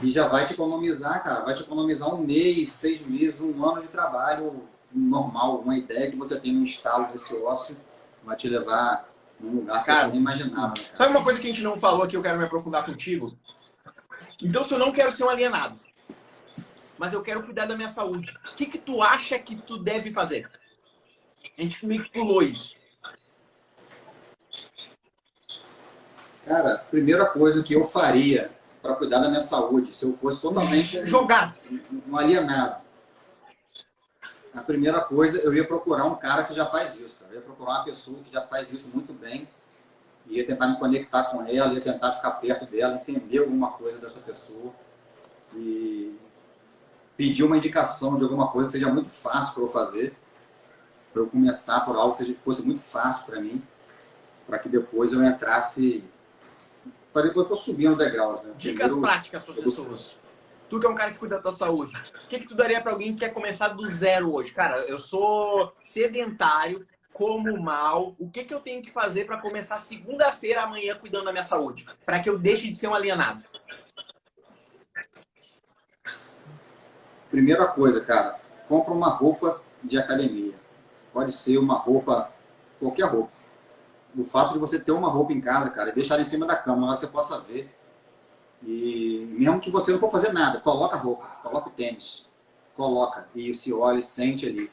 e já vai te economizar, cara. Vai te economizar um mês, 6 meses, um ano de trabalho normal. Uma ideia que você tem no estalo desse ócio vai te levar num lugar que você Cara, nem imaginava, né, cara? sabe uma coisa que a gente não falou que eu quero me aprofundar contigo? Então, se eu não quero ser um alienado, mas eu quero cuidar da minha saúde, o que tu acha que tu deve fazer? A gente meio que pulou isso. Cara, primeira coisa que eu faria para cuidar da minha saúde, se eu fosse totalmente Jogar. um alienado, a primeira coisa, eu ia procurar um cara que já faz isso, cara. Eu ia procurar uma pessoa que já faz isso muito bem, ia tentar me conectar com ela, ia tentar ficar perto dela, entender alguma coisa dessa pessoa e pedir uma indicação de alguma coisa que seja muito fácil para eu fazer, para eu começar por algo que fosse muito fácil para mim, para que depois eu entrasse, para depois eu for subindo degraus, né? Dicas Primeiro, práticas para as pessoas. Tu que é um cara que cuida da tua saúde, o que tu daria para alguém que quer começar do zero hoje? Cara, eu sou sedentário, como mal, o que eu tenho que fazer para começar segunda-feira amanhã cuidando da minha saúde? Para que eu deixe de ser um alienado? primeira coisa, cara, compra uma roupa de academia. Pode ser uma roupa, qualquer roupa. O fato de você ter uma roupa em casa, cara, e deixar ela em cima da cama, onde você possa ver. E mesmo que você não for fazer nada, coloca a roupa, coloca o tênis, coloca e se olha e sente ali.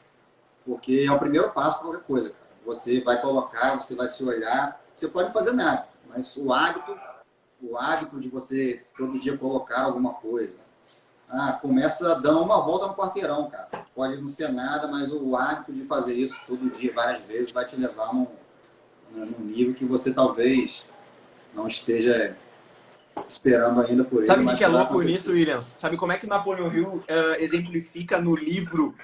Porque é o primeiro passo para qualquer coisa, cara. Você vai colocar, você vai se olhar, você pode fazer nada, mas o hábito de você todo dia colocar alguma coisa. Ah, começa dando uma volta no quarteirão, cara. Pode não ser nada, mas o hábito de fazer isso todo dia, várias vezes, vai te levar num nível que você talvez não esteja esperando ainda por ele. Sabe o mas que é vai louco acontecer. nisso, Williams? Sabe como é que o Napoleon Hill exemplifica no livro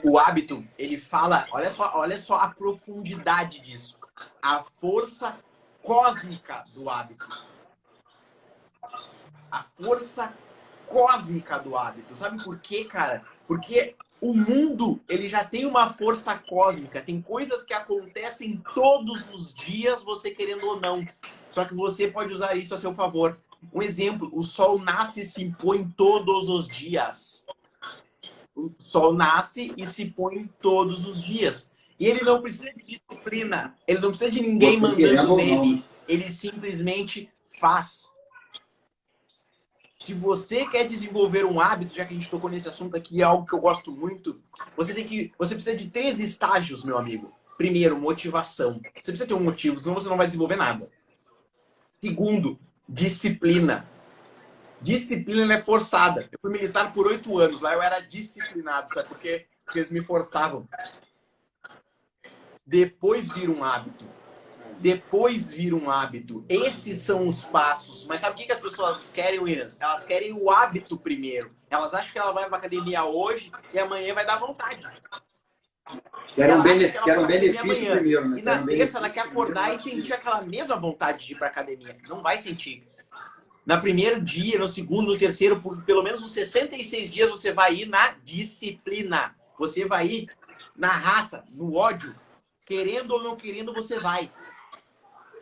o hábito? Ele fala, olha só a profundidade disso. A força cósmica do hábito. A força cósmica do hábito. Sabe por quê, cara? Porque o mundo, ele já tem uma força cósmica. Tem coisas que acontecem todos os dias, você querendo ou não. Só que você pode usar isso a seu favor. Um exemplo, o sol nasce e se põe todos os dias. O sol nasce e se põe todos os dias. E ele não precisa de disciplina. Ele não precisa de ninguém Você querendo mandando ou não, nele. né? Ele simplesmente faz. Se você quer desenvolver um hábito, já que a gente tocou nesse assunto aqui, é algo que eu gosto muito, você precisa de 3 estágios, meu amigo. Primeiro, motivação. Você precisa ter um motivo, senão você não vai desenvolver nada. Segundo, disciplina. Disciplina é forçada. Eu fui militar por 8 anos, lá eu era disciplinado, sabe por quê? Porque eles me forçavam. Depois vira um hábito. Depois vira um hábito. Esses são os passos. Mas sabe o que as pessoas querem, Williams? Elas querem o hábito primeiro. Elas acham que ela vai pra academia hoje e amanhã vai dar vontade. Quero um academia benefício amanhã. primeiro, né? E na terça ela quer Benefício primeiro, acordar e sentir aquela mesma vontade de ir para academia. Não vai sentir. No primeiro dia, no segundo, no terceiro, por pelo menos uns 66 dias, você vai ir na disciplina. Você vai ir na raça, no ódio. Querendo ou não querendo, você vai.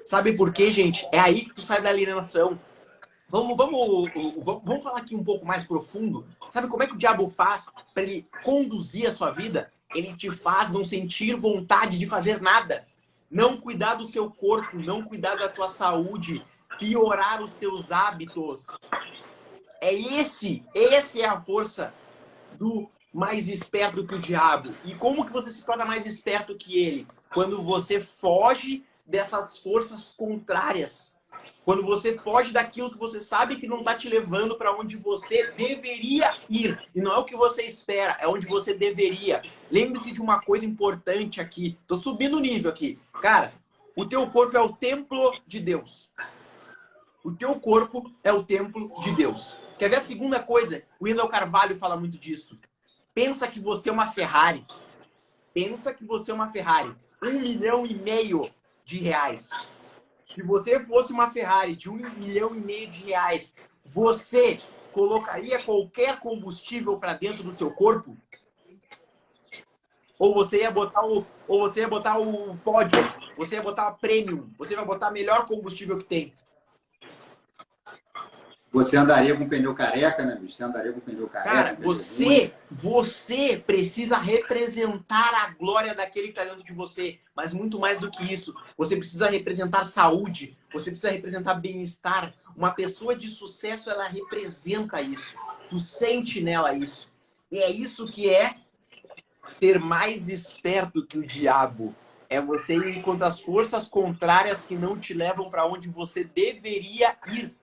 Sabe por quê, gente? É aí que tu sai da alienação. Vamos falar aqui um pouco mais profundo. Sabe como é que o diabo faz para ele conduzir a sua vida? Ele te faz não sentir vontade de fazer nada. Não cuidar do seu corpo, não cuidar da tua saúde, piorar os teus hábitos. Esse é a força do mais esperto que o diabo. E como que você se torna mais esperto que ele? Quando você foge dessas forças contrárias. Quando você foge daquilo que você sabe que não está te levando para onde você deveria ir. E não é o que você espera, é onde você deveria. Lembre-se de uma coisa importante aqui. Tô subindo o nível aqui. Cara, o teu corpo é o templo de Deus. O teu corpo é o templo de Deus. Quer ver a segunda coisa? O Wendel Carvalho fala muito disso. Pensa que você é uma Ferrari. Pensa que você é uma Ferrari. 1,5 milhão de reais. Se você fosse uma Ferrari de 1,5 milhão de reais, você colocaria qualquer combustível para dentro do seu corpo? Ou você ia botar o Pódios? Você ia botar a Premium? Você vai botar o melhor combustível que tem? Você andaria com pneu careca, né, bicho? Você andaria com pneu careca? Cara, você precisa representar a glória daquele que está dentro de você. Mas muito mais do que isso. Você precisa representar saúde. Você precisa representar bem-estar. Uma pessoa de sucesso, ela representa isso. Tu sente nela isso. E é isso que é ser mais esperto que o diabo. É você ir contra as forças contrárias que não te levam para onde você deveria ir.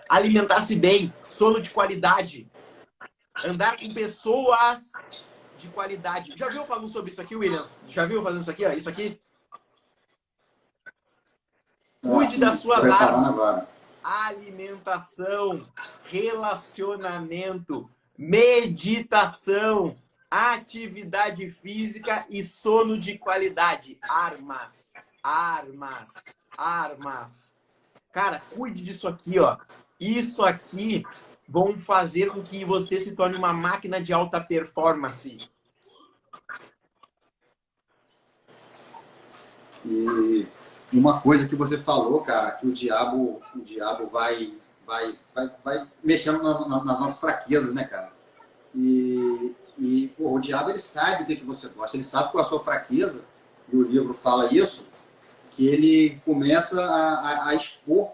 Alimentar-se bem, sono de qualidade, andar com pessoas de qualidade. Já viu falando sobre isso aqui, Williams? Já viu fazendo isso aqui? Ó, isso aqui? Cuide das suas armas. Alimentação, relacionamento, meditação, atividade física e sono de qualidade. Armas, armas, armas. Cara, cuide disso aqui, ó. Isso aqui vão fazer com que você se torne uma máquina de alta performance. E uma coisa que você falou, cara, que o diabo vai mexendo nas nossas fraquezas, né, cara? Pô, o diabo, ele sabe do que você gosta, ele sabe qual é a sua fraqueza, e o livro fala isso, que ele começa a expor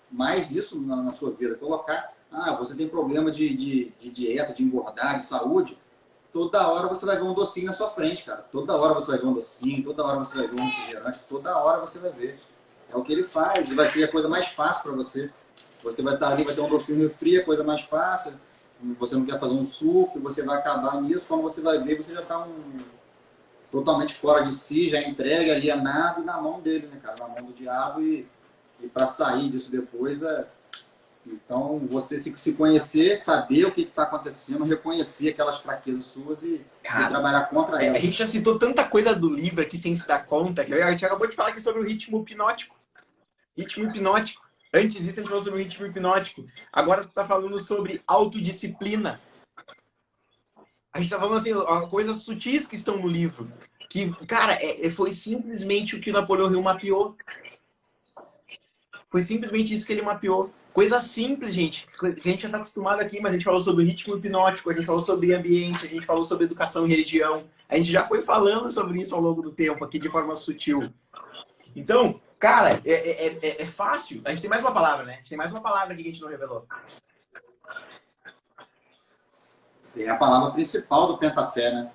mais isso na sua vida, colocar, você tem problema de dieta, de engordar, de saúde, toda hora você vai ver um docinho na sua frente, cara. Toda hora você vai ver um docinho, toda hora você vai ver um refrigerante, toda hora você vai ver. É o que ele faz, e vai ser a coisa mais fácil para você. Você vai estar ali, vai ter um docinho frio, a coisa mais fácil, você não quer fazer um suco, você vai acabar nisso, quando você vai ver, você já está totalmente fora de si, já entregue, alienado na mão dele, né, cara? Na mão do diabo, e para sair disso depois Então, você se conhecer, saber o que está acontecendo, reconhecer aquelas fraquezas suas e trabalhar contra elas. A gente já citou tanta coisa do livro aqui sem se dar conta, que a gente acabou de falar aqui sobre o ritmo hipnótico. Ritmo hipnótico. Antes disso, a gente falou sobre o ritmo hipnótico. Agora tu está falando sobre autodisciplina. A gente está falando assim, coisas sutis que estão no livro. Que, cara, foi simplesmente o que o Napoleão Hill mapeou. Foi simplesmente isso que ele mapeou. Coisa simples, gente, que a gente já está acostumado aqui, mas a gente falou sobre ritmo hipnótico, a gente falou sobre ambiente, a gente falou sobre educação e religião. A gente já foi falando sobre isso ao longo do tempo, aqui de forma sutil. Então, cara, é fácil. A gente tem mais uma palavra, né? A gente tem mais uma palavra aqui que a gente não revelou. Tem a palavra principal do Pentafé, né?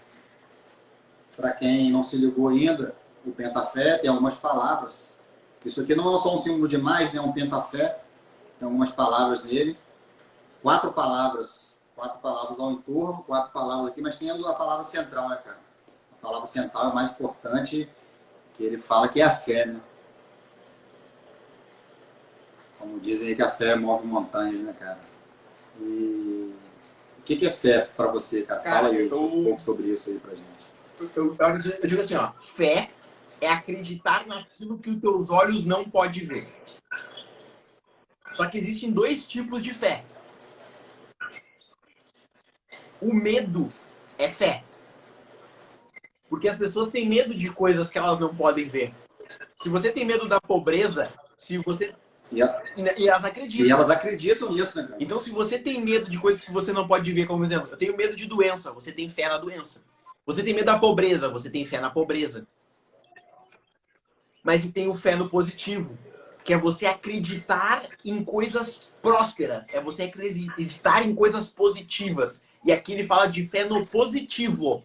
Para quem não se ligou ainda, o Pentafé tem algumas palavras. Isso aqui não é só um símbolo de mais, né? É um Pentafé. Tem algumas palavras nele. 4 palavras ao entorno, 4 palavras aqui, mas tem a palavra central, né, cara? A palavra central é a mais importante, que ele fala que é a fé, né? Como dizem aí que a fé move montanhas, né, cara? E o que é fé para você, cara? Cara, Fala aí um pouco sobre isso aí pra gente. Eu digo assim, ó, fé é acreditar naquilo que os teus olhos não podem ver. Só que existem dois tipos de fé. O medo é fé. Porque as pessoas têm medo de coisas que elas não podem ver. Se você tem medo da pobreza, se você e elas acreditam. E elas acreditam nisso, né, cara? Então, se você tem medo de coisas que você não pode ver, como exemplo, eu tenho medo de doença, você tem fé na doença. Você tem medo da pobreza, você tem fé na pobreza. Mas tem o fé no positivo, que é você acreditar em coisas prósperas, é você acreditar em coisas positivas. E aqui ele fala de fé no positivo.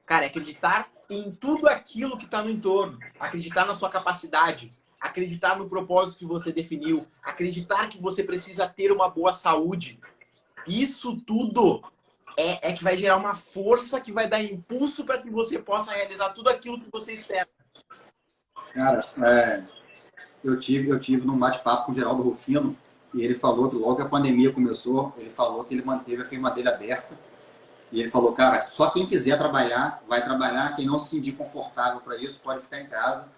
Cara, é acreditar em tudo aquilo que está no entorno, acreditar na sua capacidade, acreditar no propósito que você definiu, acreditar que você precisa ter uma boa saúde. Isso tudo é que vai gerar uma força que vai dar impulso para que você possa realizar tudo aquilo que você espera. Cara, eu tive num bate-papo com o Geraldo Rufino e ele falou que logo que a pandemia começou, ele falou que ele manteve a firma dele aberta. E ele falou, cara, só quem quiser trabalhar, vai trabalhar. Quem não se sentir confortável para isso, pode ficar em casa.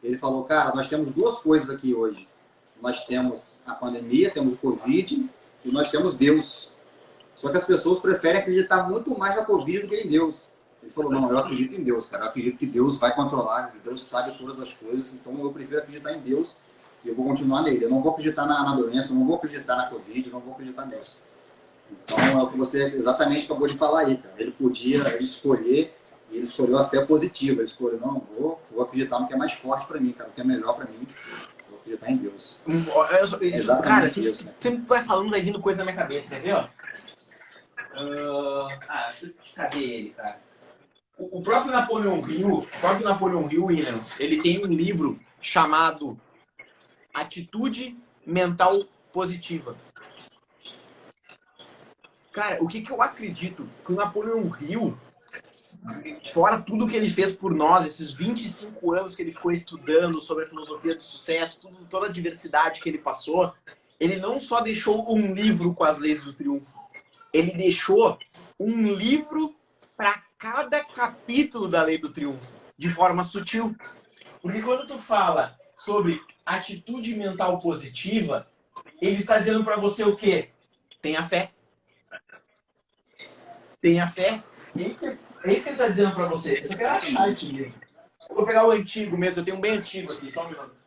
Ele falou, cara, nós temos duas coisas aqui hoje. Nós temos a pandemia, temos o Covid e nós temos Deus. Só que as pessoas preferem acreditar muito mais na Covid do que em Deus. Ele falou, não, eu acredito em Deus, cara. Eu acredito que Deus vai controlar, que Deus sabe todas as coisas. Então eu prefiro acreditar em Deus e eu vou continuar nele. Eu não vou acreditar na doença, eu não vou acreditar na Covid, eu não vou acreditar nisso. Então é o que você exatamente acabou de falar aí, cara. Ele podia escolher, e ele escolheu a fé positiva. Ele escolheu, não, vou acreditar no que é mais forte para mim, cara, no que é melhor para mim. Vou acreditar em Deus. Cara, isso, né? Sempre vai falando, vai vindo coisa na minha cabeça, quer ver, ó? Cadê ele, cara? O próprio Napoleão Hill, Williams, ele tem um livro chamado Atitude Mental Positiva. Cara, o que eu acredito que o Napoleão Hill, fora tudo que ele fez por nós, esses 25 anos que ele ficou estudando sobre a filosofia do sucesso, toda a diversidade que ele passou, ele não só deixou um livro com as leis do triunfo, ele deixou um livro para cada capítulo da lei do triunfo, de forma sutil. Porque quando tu fala sobre atitude mental positiva, ele está dizendo para você o quê? Tenha fé. Tenha fé. É isso que ele está dizendo para você. Eu só quero achar esse livro. Eu vou pegar o antigo mesmo, eu tenho um bem antigo aqui, só um minuto.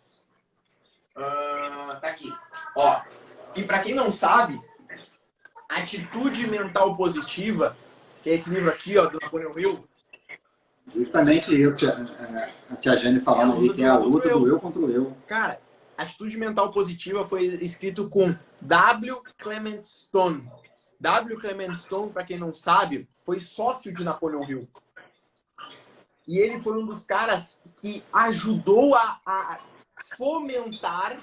Tá aqui. Ó, e para quem não sabe, Atitude Mental Positiva, que é esse livro aqui, ó, do Napoleão Hill. Justamente isso, a tia Jane falando aí, que é a luta do eu contra o eu. Cara, Atitude Mental Positiva foi escrito com W. Clement Stone. W. Clement Stone, para quem não sabe, foi sócio de Napoleão Hill. E ele foi um dos caras que ajudou a fomentar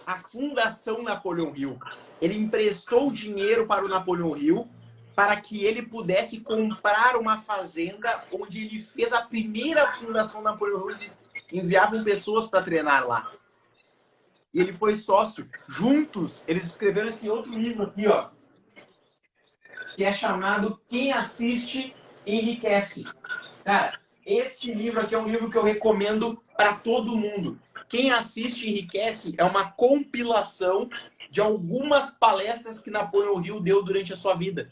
a Fundação Napoleão Hill. Ele emprestou dinheiro para o Napoleão Hill para que ele pudesse comprar uma fazenda onde ele fez a primeira Fundação Napoleão Hill. Ele enviavam pessoas para treinar lá. E ele foi sócio. Juntos, eles escreveram esse outro livro aqui, ó, que é chamado Quem Assiste Enriquece. Cara, este livro aqui é um livro que eu recomendo para todo mundo. Quem Assiste Enriquece é uma compilação de algumas palestras que Napoleão Hill deu durante a sua vida.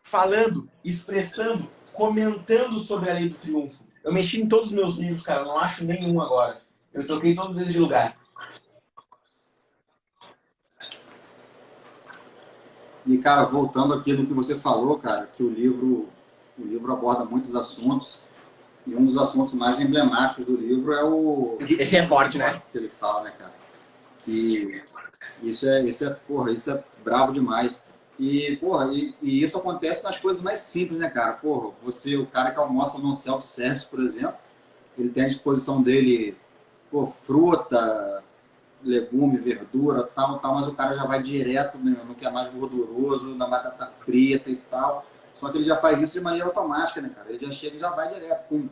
Falando, expressando, comentando sobre a lei do triunfo. Eu mexi em todos os meus livros, cara, não acho nenhum agora. Eu troquei todos eles de lugar. E, cara, voltando aqui no que você falou, cara, que o livro aborda muitos assuntos. E um dos assuntos mais emblemáticos do livro é o... Esse é forte, né? Que ele fala, né, cara? Que isso é bravo demais. E, porra, e isso acontece nas coisas mais simples, né, cara? Porra, o cara que almoça no self-service, por exemplo, ele tem à disposição dele, pô, fruta, legume, verdura, tal, mas o cara já vai direto no que é mais gorduroso, na batata frita e tal. Só que ele já faz isso de maneira automática, né, cara? Ele já chega e já vai direto,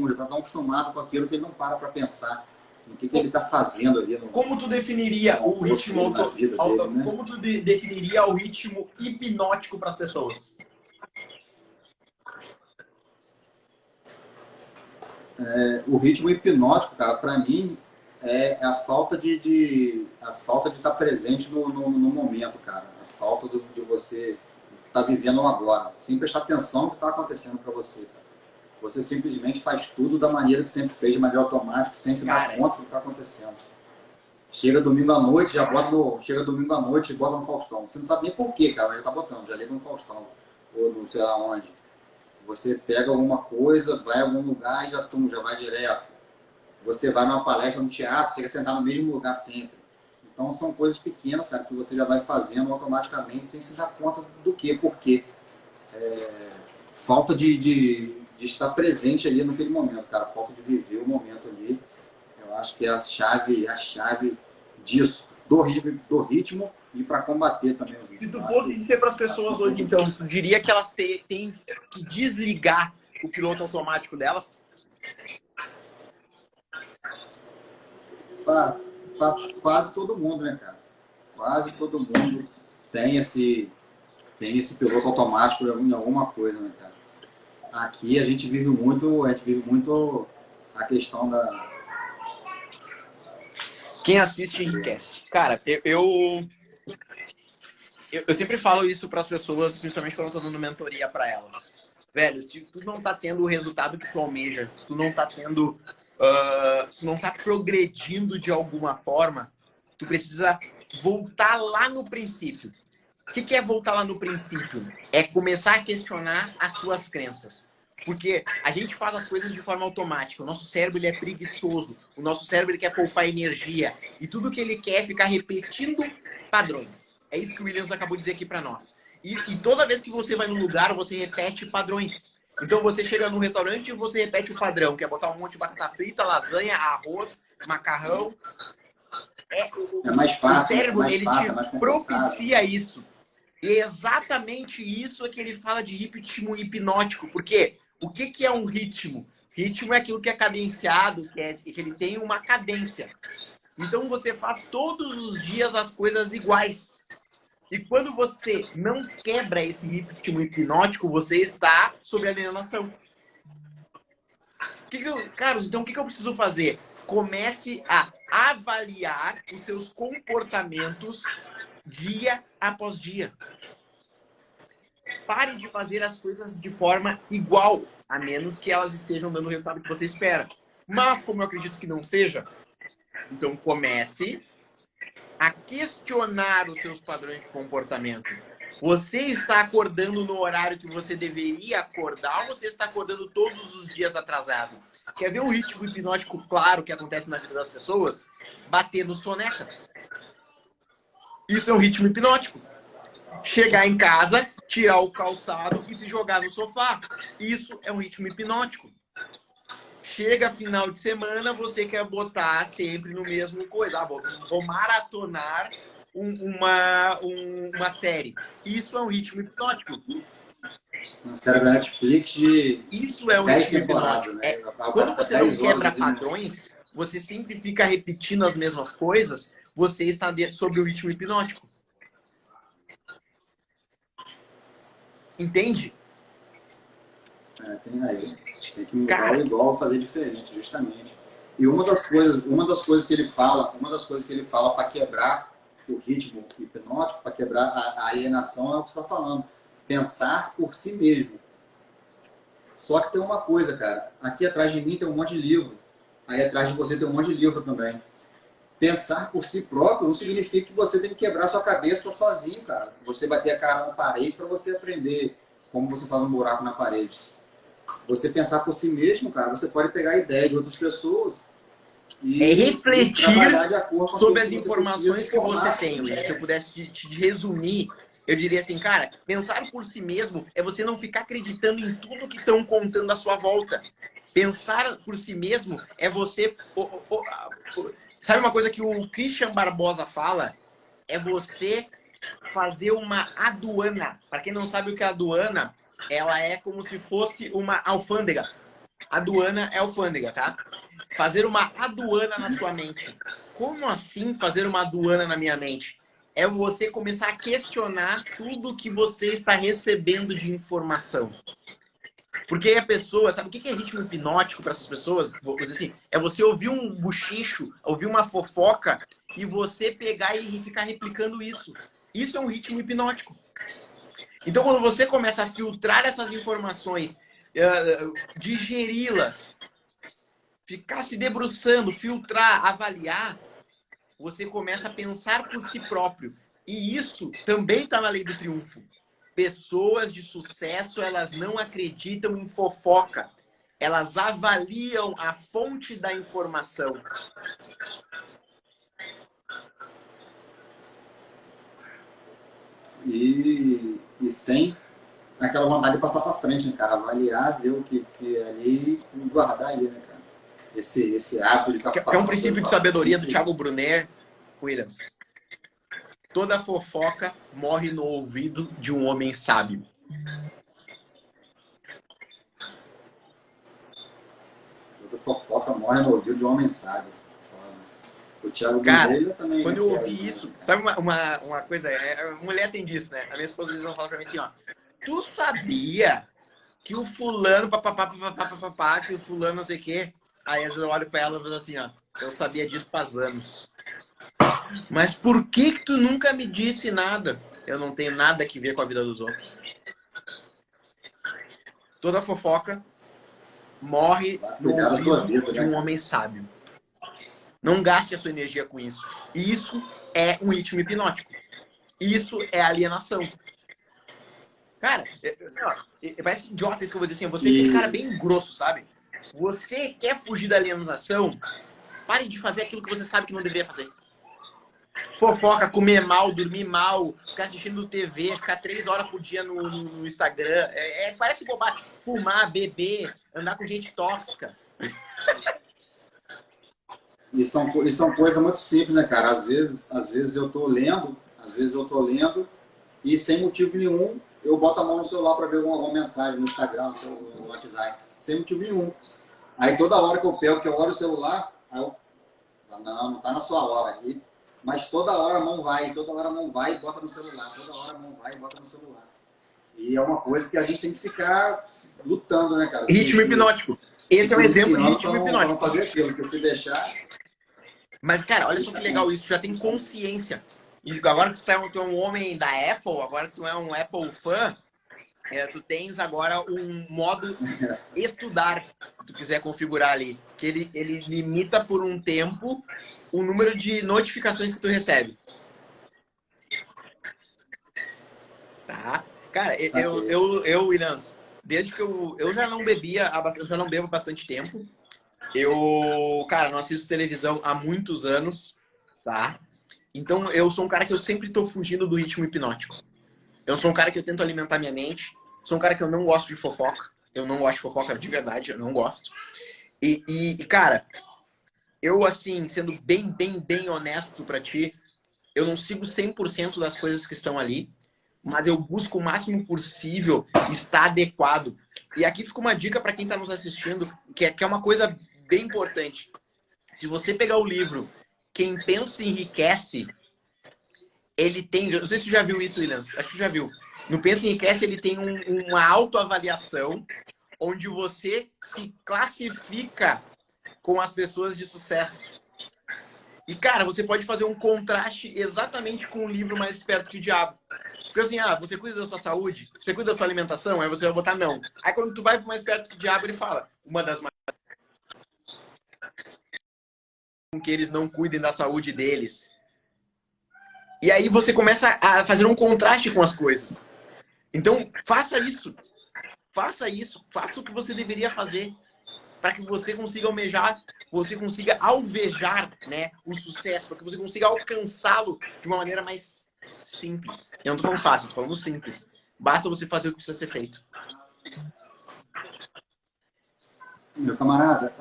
já tá tão acostumado com aquilo que ele não para pensar. no que ele está fazendo ali. Como tu definiria o ritmo dele, né? Como tu definiria o ritmo hipnótico para as pessoas? O ritmo hipnótico, cara, para mim é a falta de estar presente no momento, cara. A falta de você estar vivendo o agora, sem prestar atenção no que está acontecendo para você, cara. Você simplesmente faz tudo da maneira que sempre fez, de maneira automática, sem se dar conta do que está acontecendo. Chega domingo à noite, chega domingo à noite e bota no Faustão. Você não sabe nem por quê, cara, mas já tá botando, já liga no Faustão, ou não sei lá onde. Você pega alguma coisa, vai a algum lugar e já vai direto. Você vai numa palestra no teatro, você quer sentar no mesmo lugar sempre. Então são coisas pequenas, cara, que você já vai fazendo automaticamente sem se dar conta do quê, por quê. Falta de estar presente ali naquele momento, cara. Falta de viver o momento ali. Eu acho que é a chave disso, do ritmo e para combater também o ritmo. Se tu fosse dizer para as pessoas hoje, então, tu diria que elas têm que desligar o piloto automático delas? Para quase todo mundo, né, cara? Quase todo mundo tem esse piloto automático em alguma coisa, né, cara? Aqui a gente vive muito a questão da... Quem assiste enriquece. Cara, eu sempre falo isso para as pessoas, principalmente quando eu tô dando mentoria para elas. Velho, se tu não tá tendo o resultado que tu almeja, se tu não tá tendo... se tu não tá progredindo de alguma forma, tu precisa voltar lá no princípio. O que é voltar lá no princípio? É começar a questionar as tuas crenças. Porque a gente faz as coisas de forma automática. O nosso cérebro ele é preguiçoso. O nosso cérebro ele quer poupar energia. E tudo que ele quer é ficar repetindo padrões. É isso que o Williams acabou de dizer aqui para nós. E toda vez que você vai num lugar, você repete padrões. Então você chega num restaurante e você repete o padrão, que é botar um monte de batata frita, lasanha, arroz, macarrão. É mais fácil. O cérebro ele te propicia isso. E é exatamente isso que ele fala de ritmo hipnótico. Porque o que é um ritmo? Ritmo é aquilo que é cadenciado, que ele tem uma cadência. Então você faz todos os dias as coisas iguais. E quando você não quebra esse ritmo hipnótico, você está sob alienação. Carlos, então o que eu preciso fazer? Comece a avaliar os seus comportamentos dia após dia. Pare de fazer as coisas de forma igual, a menos que elas estejam dando o resultado que você espera. Mas, como eu acredito que não seja, então comece a questionar os seus padrões de comportamento. Você está acordando no horário que você deveria acordar ou você está acordando todos os dias atrasado? Quer ver um ritmo hipnótico claro que acontece na vida das pessoas? Bater no soneca. Isso é um ritmo hipnótico. Chegar em casa, tirar o calçado e se jogar no sofá. Isso é um ritmo hipnótico. Chega final de semana, você quer botar sempre no mesmo coisa. Vou maratonar uma série. Isso é um ritmo hipnótico. Uma série da Netflix de isso é um 10 temporadas, né? Quando você não quebra padrões, você sempre fica repetindo as mesmas coisas, você está sob o ritmo hipnótico. Entende? Tem aí. Tem que mudar igual, fazer diferente, justamente. E uma das coisas que ele fala para quebrar o ritmo hipnótico, para quebrar a alienação, é o que você está falando. Pensar por si mesmo. Só que tem uma coisa, cara. Aqui atrás de mim tem um monte de livro. Aí atrás de você tem um monte de livro também. Pensar por si próprio não significa que você tem que quebrar sua cabeça sozinho, cara. Você bater a cara na parede para você aprender como você faz um buraco na parede. Você pensar por si mesmo, cara, você pode pegar a ideia de outras pessoas e refletir sobre as informações que você tem. Se eu pudesse te resumir, eu diria assim, cara, pensar por si mesmo é você não ficar acreditando em tudo que estão contando à sua volta. Pensar por si mesmo é você... Sabe uma coisa que o Christian Barbosa fala? É você fazer uma aduana. Para quem não sabe o que é aduana, ela é como se fosse uma alfândega. Aduana é alfândega, tá? fazer uma aduana na sua mente. Como assim fazer uma aduana na minha mente? É você começar a questionar tudo que você está recebendo de informação. Porque a pessoa, sabe o que é ritmo hipnótico para essas pessoas? Vou dizer assim, é você ouvir um bochicho, ouvir uma fofoca e você pegar e ficar replicando isso. Isso é um ritmo hipnótico. Então, quando você começa a filtrar essas informações, digeri-las, ficar se debruçando, filtrar, avaliar, você começa a pensar por si próprio. E isso também está na lei do triunfo. Pessoas de sucesso, elas não acreditam em fofoca. Elas avaliam a fonte da informação. E sem aquela vontade de passar para frente, né, cara? Avaliar, ver o que é ali e guardar ali, né, cara? Esse ato de ficar Que é um princípio de sabedoria do Thiago Brunet, Williams. Toda fofoca morre no ouvido de um homem sábio. Toda fofoca morre no ouvido de um homem sábio. O Thiago Cara, também, quando eu ouvi né, isso, sabe uma coisa? Mulher tem disso, né? A minha esposa às vezes não fala pra mim assim, ó. Tu sabia que o fulano, papapá, que o fulano não sei o quê. Aí às vezes eu olho pra ela e falo assim, ó. Eu sabia disso faz anos. Mas por que tu nunca me disse nada? Eu não tenho nada que ver com a vida dos outros. Toda fofoca morre no ouvido de um homem sábio. Não gaste a sua energia com isso. Isso é um ritmo hipnótico. Isso é alienação. Cara, parece idiota isso que eu vou dizer assim. Você é aquele cara bem grosso, sabe? Você quer fugir da alienação? Pare de fazer aquilo que você sabe que não deveria fazer. Fofoca, comer mal, dormir mal, ficar assistindo TV, ficar 3 horas por dia no Instagram. Parece bobagem. Fumar, beber, andar com gente tóxica. E são coisas muito simples, né, cara? Às vezes eu tô lendo, e sem motivo nenhum eu boto a mão no celular para ver alguma mensagem no Instagram, no WhatsApp. Sem motivo nenhum. Aí toda hora que eu pego, que eu olho o celular, aí eu falo, não tá na sua hora aqui. Mas toda hora a mão vai e bota no celular. Toda hora a mão vai e bota no celular. E é uma coisa que a gente tem que ficar lutando, né, cara? Ritmo hipnótico. Esse é um exemplo de ritmo hipnótico. Vamos fazer aquilo, porque se deixar... Mas, cara, olha só que legal isso. Tu já tem consciência. E agora que tu é um homem da Apple, agora que tu é um Apple fã, tu tens agora um modo estudar, se tu quiser configurar ali. Que ele limita por um tempo o número de notificações que tu recebe. Tá? Cara, Williams, desde que eu já não bebia, eu já não bebo há bastante tempo. Cara, não assisto televisão há muitos anos, tá? Então, eu sou um cara que eu sempre tô fugindo do ritmo hipnótico. Eu sou um cara que eu tento alimentar minha mente. Sou um cara que eu não gosto de fofoca. Eu não gosto de fofoca de verdade, eu não gosto. E cara, eu, assim, sendo bem honesto pra ti, eu não sigo 100% das coisas que estão ali, mas eu busco o máximo possível estar adequado. E aqui fica uma dica pra quem tá nos assistindo, que é uma coisa bem importante. Se você pegar o livro Quem Pensa Enriquece, ele tem... Não sei se tu já viu isso, Williams. Acho que tu já viu. No Pensa Enriquece, ele tem uma autoavaliação onde você se classifica com as pessoas de sucesso. E, cara, você pode fazer um contraste exatamente com um livro Mais Esperto que o Diabo. Porque assim, você cuida da sua saúde? Você cuida da sua alimentação? Aí você vai botar não. Aí quando tu vai pro Mais Esperto que o Diabo, ele fala uma das que eles não cuidem da saúde deles. E aí você começa a fazer um contraste com as coisas. Então, faça isso. Faça isso. Faça o que você deveria fazer para que você consiga alvejar, né, o sucesso, para que você consiga alcançá-lo de uma maneira mais simples. Eu não tô falando fácil, tô falando simples. Basta você fazer o que precisa ser feito. Meu camarada,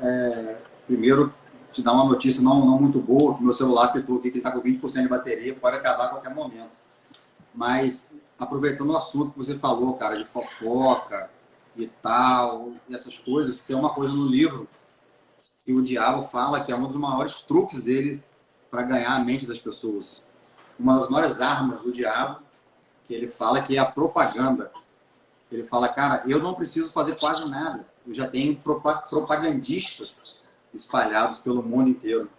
primeiro te dar uma notícia não muito boa, que meu celular apitou aqui, que ele está com 20% de bateria, pode acabar a qualquer momento. Mas, aproveitando o assunto que você falou, cara, de fofoca e tal, e essas coisas, tem uma coisa no livro que o diabo fala que é um dos maiores truques dele para ganhar a mente das pessoas. Uma das maiores armas do diabo, que ele fala que é a propaganda. Ele fala, cara, eu não preciso fazer quase nada. Eu já tenho propagandistas espalhados pelo mundo inteiro.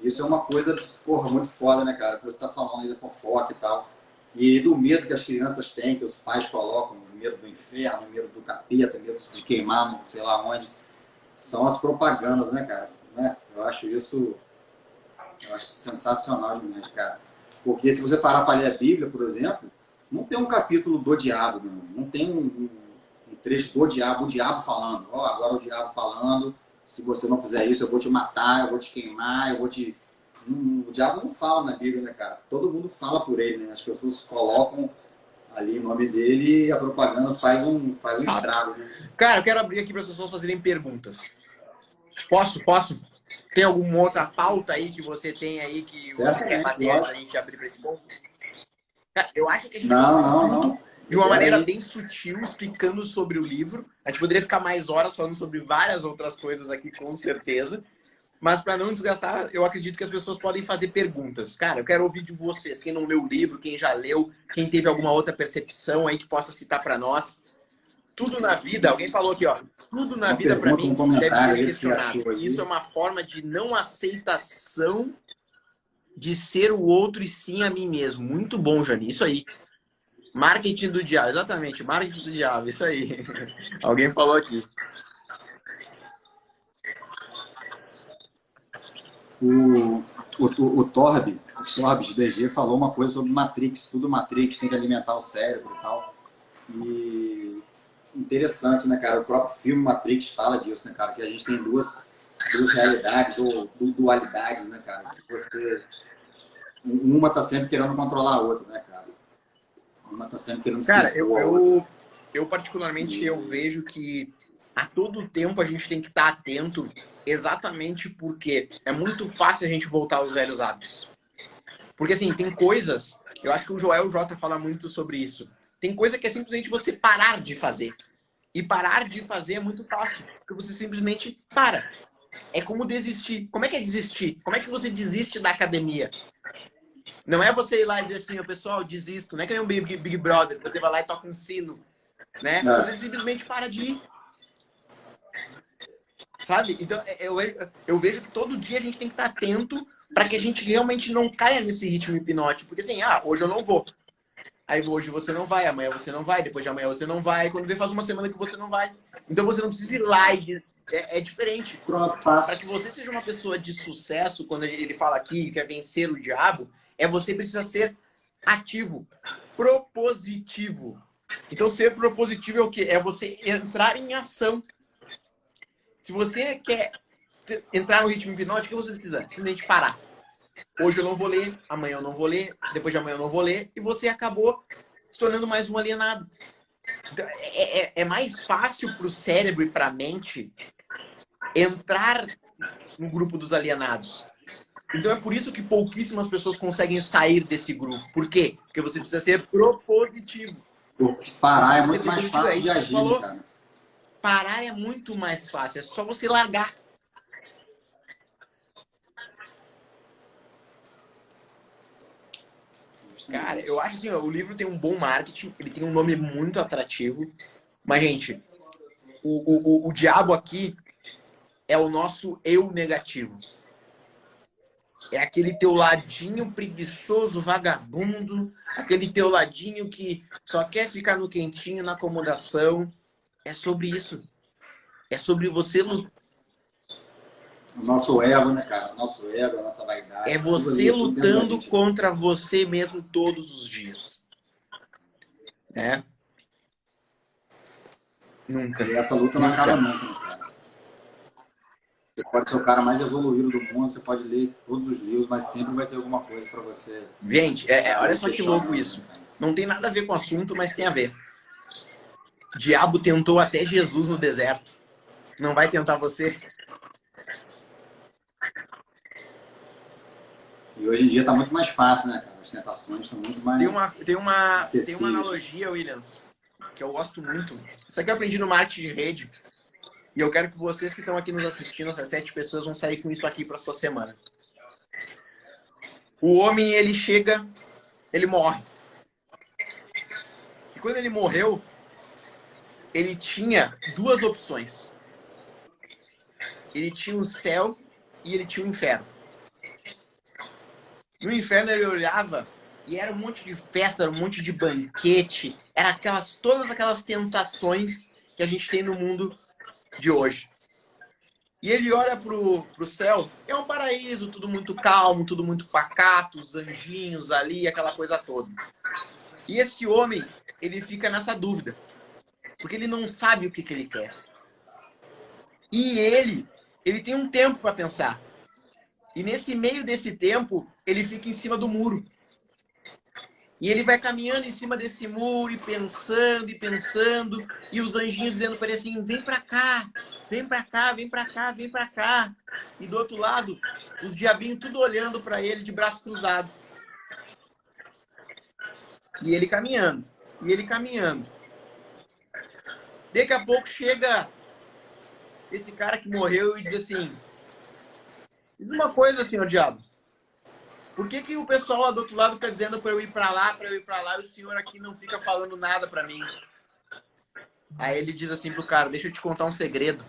Isso é uma coisa, porra, muito foda, né, cara? Você está falando aí da fofoca e tal. E do medo que as crianças têm, que os pais colocam, medo do inferno, medo do capeta, medo de queimar, não sei lá onde. São as propagandas, né, cara? Né? Eu acho sensacional demais, cara. Porque se você parar para ler a Bíblia, por exemplo, não tem um capítulo do diabo, não tem um trecho do diabo, o diabo falando. Ó, agora o diabo falando, se você não fizer isso, eu vou te matar, eu vou te queimar, eu vou te... O diabo não fala na Bíblia, né, cara? Todo mundo fala por ele, né? As pessoas colocam ali o nome dele e a propaganda faz um estrago, né? Cara, eu quero abrir aqui para as pessoas fazerem perguntas. Posso? Tem alguma outra pauta aí que você tem aí que você quer bater antes da gente abrir para esse ponto? Cara, eu acho que a gente não. tudo de uma maneira bem sutil, explicando sobre o livro. A gente poderia ficar mais horas falando sobre várias outras coisas aqui, com certeza. Mas para não desgastar, eu acredito que as pessoas podem fazer perguntas. Cara, eu quero ouvir de vocês. Quem não leu o livro, quem já leu, quem teve alguma outra percepção aí que possa citar para nós. Tudo na vida, alguém falou aqui, ó. Tudo na vida para mim deve ser questionado. Isso é uma forma de não aceitação de ser o outro e sim a mim mesmo. Muito bom, Jani. Isso aí. Marketing do diabo. Exatamente. Marketing do diabo. Isso aí. Alguém falou aqui. O Torb de DG falou uma coisa sobre Matrix. Tudo Matrix tem que alimentar o cérebro e tal. E interessante, né, cara? O próprio filme Matrix fala disso, né, cara? Que a gente tem duas realidades ou dualidades, né, cara? Que você... Uma tá sempre querendo controlar a outra, né, cara? Uma tá sempre querendo Cara, eu particularmente eu vejo que a todo tempo a gente tem que estar atento, exatamente porque é muito fácil a gente voltar aos velhos hábitos. Porque assim, tem coisas, eu acho que o Joel J fala muito sobre isso. Tem coisa que é simplesmente você parar de fazer. E parar de fazer é muito fácil, porque você simplesmente para. É como desistir. Como é que é desistir? Como é que você desiste da academia? Não é você ir lá e dizer assim, o pessoal, desisto. Não é que nem um Big Brother, você vai lá e toca um sino, né? Você simplesmente para de ir. Sabe? Então, eu vejo que todo dia a gente tem que estar atento para que a gente realmente não caia nesse ritmo hipnótico. Porque assim, hoje eu não vou. Aí hoje você não vai, amanhã você não vai, depois de amanhã você não vai. Quando vê, faz uma semana que você não vai. Então você não precisa ir lá e... É diferente. Pronto, fácil. Para que você seja uma pessoa de sucesso, quando ele fala aqui que quer vencer o diabo, você precisa ser ativo, propositivo. Então, ser propositivo é o quê? É você entrar em ação. Se você quer entrar no ritmo hipnótico, o que você precisa? Simplesmente parar. Hoje eu não vou ler, amanhã eu não vou ler, depois de amanhã eu não vou ler, e você acabou se tornando mais um alienado. Então, é mais fácil para o cérebro e para a mente entrar no grupo dos alienados. Então é por isso que pouquíssimas pessoas conseguem sair desse grupo. Por quê? Porque você precisa ser propositivo. Parar é muito mais fácil de agir, cara. Parar é muito mais fácil, é só você largar. Cara, eu acho assim, o livro tem um bom marketing, ele tem um nome muito atrativo. Mas, gente, o diabo aqui é o nosso eu negativo. É aquele teu ladinho preguiçoso, vagabundo, aquele teu ladinho que só quer ficar no quentinho, na acomodação. É sobre isso. É sobre você lutar. O nosso ego, né, cara? O nosso ego, a nossa vaidade. É você lutando contra você mesmo todos os dias. Né? Nunca. E essa luta não acaba nunca, né, cara? Você pode ser o cara mais evoluído do mundo, você pode ler todos os livros, mas sempre vai ter alguma coisa para você. Gente, olha só que louco isso. Não tem nada a ver com o assunto, mas tem a ver. O diabo tentou até Jesus no deserto. Não vai tentar você? E hoje em dia tá muito mais fácil, né, cara? As tentações estão muito mais tem uma analogia, Williams, que eu gosto muito. Isso aqui eu aprendi no marketing de rede. E eu quero que vocês que estão aqui nos assistindo, essas 7 pessoas, vão sair com isso aqui para sua semana. O homem, ele chega, ele morre. E quando ele morreu, ele tinha 2 opções. Ele tinha o céu e ele tinha o inferno. No inferno ele olhava e era um monte de festa, era um monte de banquete, era todas aquelas tentações que a gente tem no mundo de hoje. E ele olha pro céu, é um paraíso, tudo muito calmo, tudo muito pacato, os anjinhos ali, aquela coisa toda. E esse homem, ele fica nessa dúvida, porque ele não sabe o que ele quer. E ele tem um tempo para pensar. E nesse meio desse tempo, ele fica em cima do muro. E ele vai caminhando em cima desse muro e pensando, e os anjinhos dizendo para ele assim, vem para cá, vem para cá, vem para cá, vem para cá. E do outro lado, os diabinhos tudo olhando para ele de braço cruzado. E ele caminhando, e ele caminhando. Daqui a pouco chega esse cara que morreu e diz assim, diz uma coisa, senhor diabo. Por que o pessoal lá do outro lado fica dizendo para eu ir para lá, e o senhor aqui não fica falando nada para mim? Aí ele diz assim pro cara, deixa eu te contar um segredo.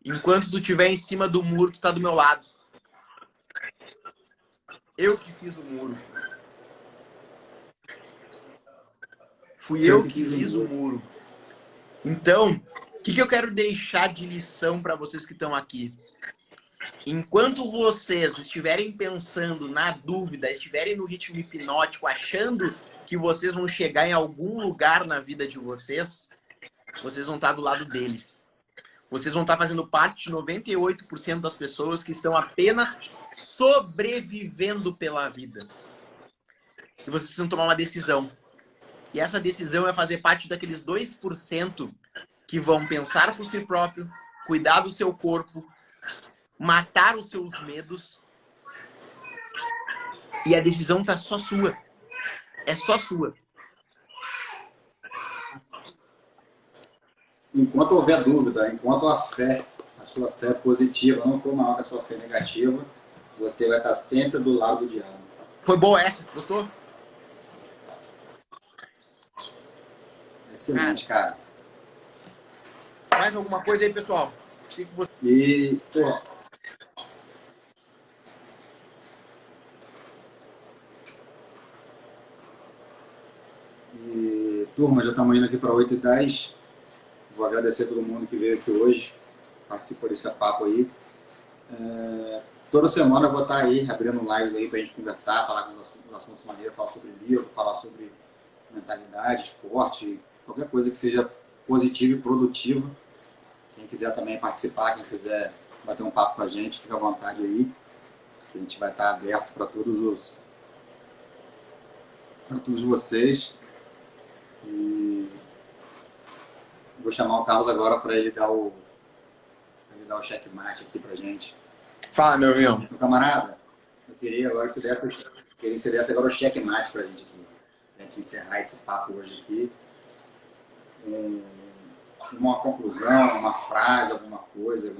Enquanto tu estiver em cima do muro, tu tá do meu lado. Eu que fiz o muro. Fui eu que fiz o muro. Então, o que eu quero deixar de lição para vocês que estão aqui? Enquanto vocês estiverem pensando na dúvida, estiverem no ritmo hipnótico, achando que vocês vão chegar em algum lugar na vida de vocês, vocês vão estar do lado dele. Vocês vão estar fazendo parte de 98% das pessoas que estão apenas sobrevivendo pela vida. E vocês precisam tomar uma decisão. E essa decisão é fazer parte daqueles 2% que vão pensar por si próprio, cuidar do seu corpo, matar os seus medos. E a decisão tá só sua. É só sua. Enquanto houver dúvida, enquanto a sua fé positiva não for maior que a sua fé negativa, você vai estar sempre do lado do diabo. Foi boa essa? Gostou? Excelente, cara. Mais alguma coisa aí, pessoal? E, pô, turma, já estamos indo aqui para 8h10. Vou agradecer a todo mundo que veio aqui hoje, participou desse papo aí. Toda semana eu vou estar aí abrindo lives aí para a gente conversar, falar com os assuntos maneiros, falar sobre livro, falar sobre mentalidade, esporte, qualquer coisa que seja positiva e produtiva. Quem quiser também participar, quem quiser bater um papo com a gente, fica à vontade aí, que a gente vai estar aberto para todos vocês. E vou chamar o Carlos agora para ele dar o checkmate aqui pra gente. Fala, meu irmão. Meu camarada, eu queria agora que você desse agora o checkmate pra gente aqui. Pra gente encerrar esse papo hoje aqui. Uma conclusão, uma frase, alguma coisa,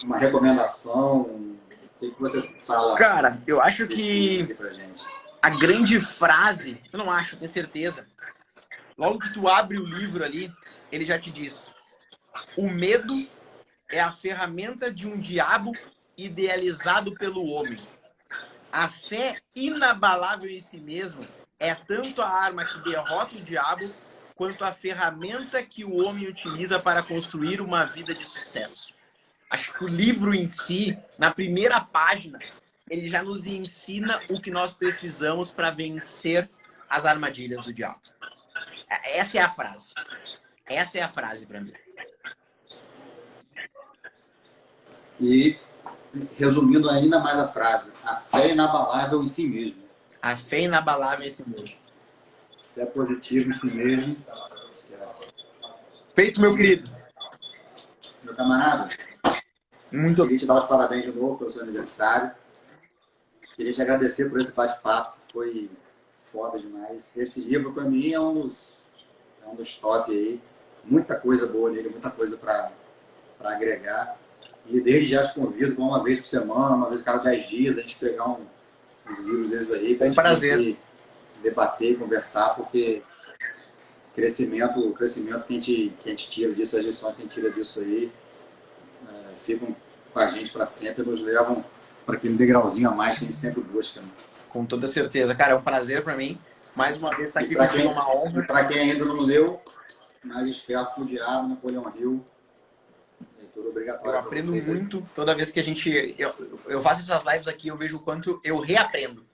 uma recomendação. O que você fala? Cara, eu acho que pra gente? A grande frase, eu não acho, tenho certeza. Logo que tu abre o livro ali, ele já te diz: o medo é a ferramenta de um diabo idealizado pelo homem. A fé inabalável em si mesmo é tanto a arma que derrota o diabo, quanto a ferramenta que o homem utiliza para construir uma vida de sucesso. Acho que o livro em si, na primeira página, ele já nos ensina o que nós precisamos para vencer as armadilhas do diabo. Essa é a frase. Essa é a frase para mim. E, resumindo ainda mais a frase, a fé inabalável em si mesmo. A fé inabalável em si mesmo. Fé positiva em si mesmo. Esquece. Feito, meu querido. Meu camarada, queria te dar os parabéns de novo pelo seu aniversário. Queria te agradecer por esse bate-papo, que foi foda demais. Esse livro, para mim, é um dos top aí. muita coisa boa nele, muita coisa para agregar. E desde já te convido para uma vez por semana, uma vez a cada 10 dias, a gente pegar uns livros desses aí para a gente prazer debater, conversar, porque o crescimento que a gente tira disso, as lições que a gente tira disso aí, ficam com a gente para sempre, nos levam para aquele degrauzinho a mais que a gente sempre busca. Né? Com toda certeza. Cara, é um prazer para mim. Mais uma vez estar aqui contigo, é uma honra. E para quem ainda não leu, Mais Esperto que o Diabo, Napoleão Hill. Leitura obrigatória. Eu aprendo muito toda vez que eu faço essas lives aqui, eu vejo o quanto eu reaprendo.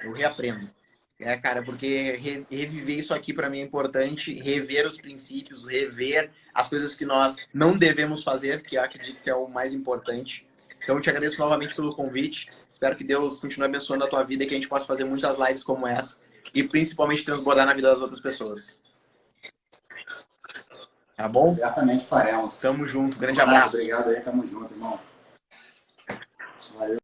Eu reaprendo. Cara, porque reviver isso aqui para mim é importante, rever os princípios, rever as coisas que nós não devemos fazer, que eu acredito que é o mais importante. Então, eu te agradeço novamente pelo convite. Espero que Deus continue abençoando a tua vida e que a gente possa fazer muitas lives como essa e principalmente transbordar na vida das outras pessoas. Tá bom? Certamente faremos. Tamo junto. Grande abraço. Obrigado aí. Tamo junto, irmão.